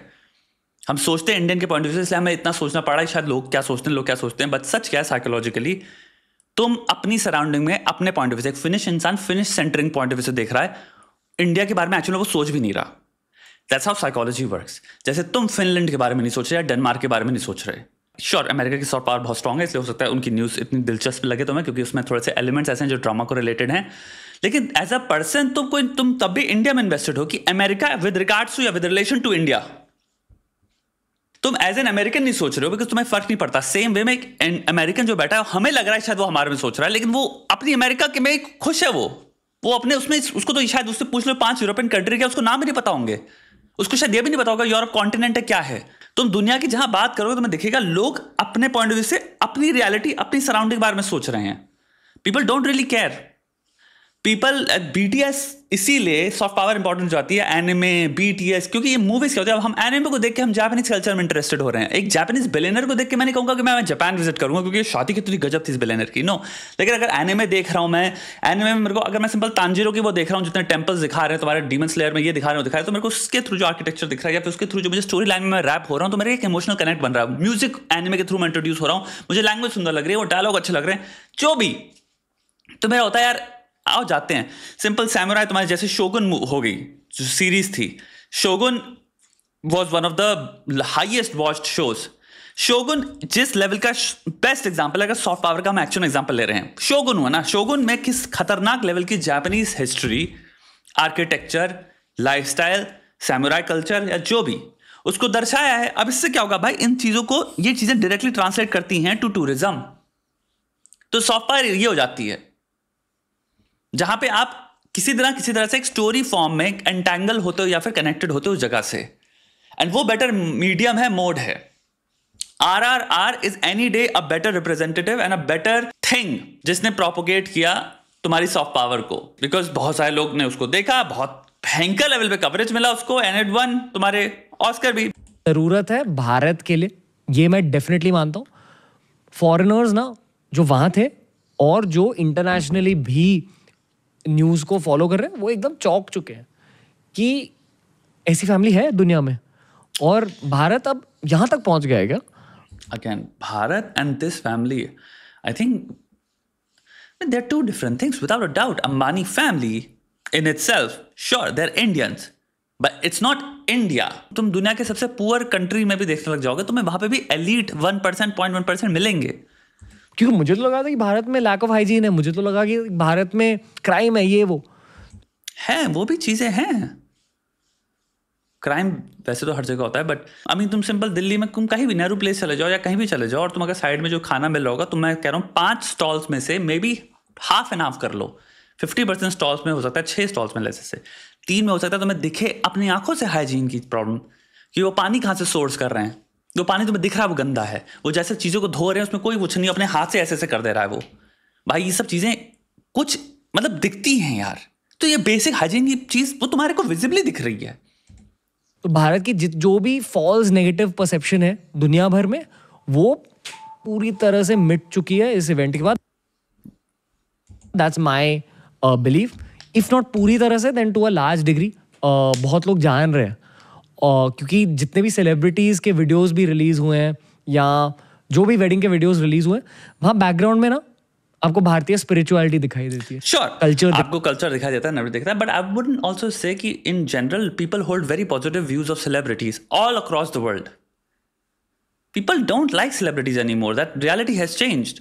हम सोचते हैं इंडियन के पॉइंट ऑफ व्यू से, इसलिए हमें इतना सोचना पड़ा है शायद लोग क्या सोचते हैं, बट सच क्या है साइकोलॉजिकली, तुम अपनी सराउंडिंग में अपने पॉइंट ऑफ व्यू से, एक फिनिश इंसान Finnish centring point of view से देख रहा है इंडिया के बारे में, एक्चुअली वो सोच भी नहीं रहा। That's how psychology works. जैसे तुम फिनलैंड के बारे में नहीं सोच रहे या डेनमार्क के बारे में नहीं सोच रहे। श्योर अमेरिका की सॉफ्ट पावर बहुत स्ट्रांग है, इसलिए हो सकता है उनकी न्यूज़ इतनी दिलचस्प लगे तुम्हें, क्योंकि उसमें थोड़े से एलिमेंट्स ऐसे हैं जो ड्रामा को रिलेटेड हैं। लेकिन एज अ पर्सन तुम तब भी इंडिया में इन्वेस्टेड हो कि अमेरिका विद रिगार्ड्स टू या विद रिलेशन टू इंडिया, तुम एज एन अमेरिकन नहीं सोच रहे हो, बिकॉज तुम्हें फर्क नहीं पड़ता। सेम वे में एक अमेरिकन जो बैठा है, हमें लग रहा है शायद वो हमारे में सोच रहा है, लेकिन वो अपनी अमेरिका के में खुश है। वो अपने उसमें, उसको तो शायद उससे पूछ लो 5 यूरोपियन कंट्री के, उसको नाम भी नहीं पता होंगे, उसको शायद ये भी नहीं पता होगा यूरोप कॉन्टिनेंट है क्या है। तुम दुनिया की जहां बात करोगे तुम्हें दिखेगा लोग अपने पॉइंट ऑफ व्यू से अपनी रियलिटी, अपनी सराउंडिंग के बारे में सोच रहे हैं। People don't really care. People BTS, इसीलिए सॉफ्ट पावर इंपॉर्टेंट हो जाती है, एनिमे, बीटीएस, क्योंकि ये मूवीज क्या होती है। अब हम एनिमे को देख के हम जापानीज कल्चर में इंटरेस्टेड हो रहे हैं। एक जापानीज बिलियनर को देख के मैं नहीं कहूंगा कि मैं जापान विजिट करूंगा क्योंकि शादी कितनी गजब थी इस बिलियनर की, नो। लेकिन अगर एनिमे देख रहा हूं मैं, एनिमे में मेरे को, अगर मैं सिंपल तांजीरो की वो देख रहा हूँ, जितने टेम्पल्स दिखा रहे हैं तुम्हारे डीमन स्लेयर में, ये दिखा रहे हैं, तो मेरे को उसके थ्रू जो आर्किटेक्चर दिख रहा है या फिर उसके थ्रू जो मुझे स्टोरी लाइन में रैप हो रहा हूँ, तो मेरे एक इमोशनल कनेक्ट बन रहा है। म्यूजिक एनिमे के थ्रू मैं इंट्रोड्यूस हो रहा हूँ, मुझे लैंग्वेज सुंदर लग रही है, वो डायलॉग अच्छे लग रहे हैं, जो भी, तो मेरा होता है यार आओ जाते हैं। सिंपल सैमुराई तुम्हारे जैसे शोगुन हो गई जो सीरीज थी, shogun was one of the highest watched shows. Shogun जिस लेवल का बेस्ट एग्जांपल, अगर सॉफ्ट पावर का हम एक्शन एग्जांपल ले रहे हैं, शोगुन हुआ ना, शोगुन में किस खतरनाक लेवल की Japanese history, architecture, lifestyle, samurai culture या जो भी उसको दर्शाया है। अब इससे क्या होगा भाई, इन चीजों को, ये चीजें डायरेक्टली ट्रांसलेट करती हैं टू टूरिज्म। तो सॉफ्ट पावर ये हो जाती है जहां पे आप किसी तरह से एक स्टोरी फॉर्म में एंटैंगल होते हो या फिर कनेक्टेड होते हो उस जगह से, एंड वो बेटर मीडियम है, मोड है। RRR is any day a better representative and a better thing जिसने प्रोपोगेट किया तुम्हारी सॉफ्ट पावर को, बिकॉज बहुत सारे लोग ने उसको देखा, बहुत भयंकर लेवल पे कवरेज मिला उसको, एंड इट वन तुम्हारे ऑस्कर भी। जरूरत है भारत के लिए, ये मैं डेफिनेटली मानता हूँ। फॉरेनर्स ना जो वहां थे और जो इंटरनेशनली भी न्यूज़ को फॉलो कर रहे हैं, वो एकदम चौंक चुके हैं कि ऐसी फैमिली है दुनिया में, और भारत अब यहाँ तक पहुंच गया है क्या? Again, Bharat and this family, I think they're two different things without a doubt. Ambani family in itself, sure, they're Indians, but it's not India. तुम दुनिया के सबसे पुअर कंट्री में भी देखने लग जाओगे, तुम्हें वहां पे भी एलीट 1%, 0.1% मिलेंगे। क्योंकि मुझे तो लगा था कि भारत में लैक ऑफ हाइजीन है, मुझे तो लगा कि भारत में क्राइम है, ये वो है, वो भी चीजें हैं। क्राइम वैसे तो हर जगह होता है, बट अभी तुम सिंपल दिल्ली में तुम कहीं भी नेहरू प्लेस चले जाओ या कहीं भी चले जाओ, और तुम अगर साइड में जो खाना मिल रहा होगा, तो मैं कह रहा हूँ 5 स्टॉल्स में से may be half and half कर लो, 50% स्टॉल्स में हो सकता है, 6 स्टॉल्स में जैसे 3 में हो सकता है तुम्हें दिखे अपनी आंखों से हाइजीन की प्रॉब्लम, कि वो पानी कहाँ से सोर्स कर रहे हैं, वो पानी तुम्हें दिख रहा है वो गंदा है, वो जैसे चीज़ों को धो रहे हैं उसमें कोई कुछ नहीं, अपने हाथ से ऐसे ऐसे कर दे रहा है वो। भाई ये सब चीज़ें कुछ मतलब दिखती हैं यार, तो ये बेसिक हाइजीन की चीज़ वो तुम्हारे को विजिबली दिख रही है। तो भारत की जो भी फॉल्स नेगेटिव परसेप्शन है दुनिया भर में, वो पूरी तरह से मिट चुकी है इस इवेंट के बाद। That's my belief, if not पूरी तरह से then to a large degree. बहुत लोग जान रहे हैं, क्योंकि जितने भी सेलिब्रिटीज के वीडियोस भी रिलीज हुए हैं या जो भी वेडिंग के वीडियोस रिलीज हुए हैं, वहाँ बैकग्राउंड में ना आपको भारतीय स्पिरिचुअलिटी दिखाई देती है। श्योर, कल्चर आपको कल्चर दिखाई देता है, नेवर दिखता है, but I wouldn't also say कि in general people hold very positive views of celebrities all across the world. People don't like celebrities anymore, that reality has changed.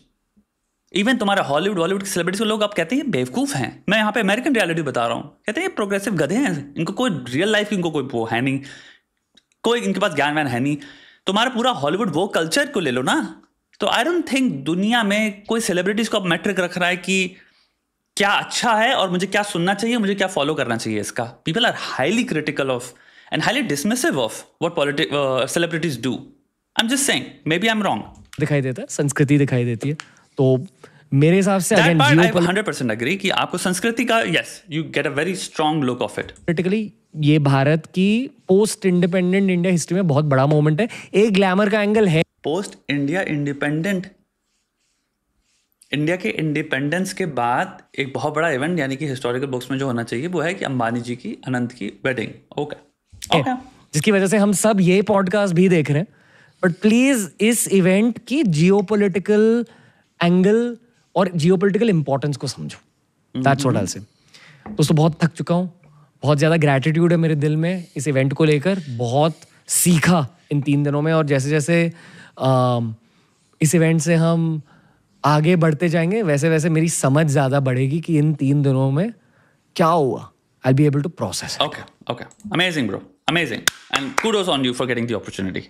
Even तुम्हारा Hollywood की celebrities को लोग अब कहते हैं बेवकूफ हैं। मैं यहाँ पे अमेरिकन रियलिटी बता रहा हूँ, कहते हैं प्रोग्रेसिव गधे हैं, इनको कोई रियल लाइफ, इनको कोई वो है नहीं, कोई इनके पास ज्ञान व्यान है नहीं। तुम्हारा पूरा हॉलीवुड वो कल्चर को ले लो ना, तो आई डोंट थिंक दुनिया में कोई सेलिब्रिटीज को अब मैट्रिक रख रहा है कि क्या अच्छा है और मुझे क्या सुनना चाहिए, मुझे क्या फॉलो करना चाहिए इसका। People are highly critical of and highly dismissive of what celebrities do. I am just saying, maybe I am wrong. दिखाई देता है, संस्कृति दिखाई देती है। तो मेरे हिसाब से That part I 100% agree कि आपको संस्कृति का, yes, you get a very strong look of it. Politically ये भारत की पोस्ट इंडिपेंडेंट इंडिया हिस्ट्री में बहुत बड़ा मोमेंट है, एक ग्लैमर का एंगल है। पोस्ट इंडिया इंडिपेंडेंट, इंडिया के इंडिपेंडेंस के बाद एक बहुत बड़ा इवेंट, यानी कि हिस्टोरिकल बुक्स में जो होना चाहिए वो है कि अंबानी जी की अनंत की वेडिंग। ओके, जिसकी वजह से हम सब ये पॉडकास्ट भी देख रहे हैं। बट प्लीज इस इवेंट की जियोपॉलिटिकल एंगल और जियोपॉलिटिकल इंपॉर्टेंस को समझो। That's what I will say. दोस्तों बहुत थक चुका हूँ, बहुत ज़्यादा ग्रैटिट्यूड है मेरे दिल में इस इवेंट को लेकर, बहुत सीखा इन 3 दिनों में, और जैसे जैसे इस इवेंट से हम आगे बढ़ते जाएंगे वैसे वैसे मेरी समझ ज़्यादा बढ़ेगी कि इन 3 दिनों में क्या हुआ। I be able to process. Okay, amazing bro, amazing, and kudos on you for getting the opportunity.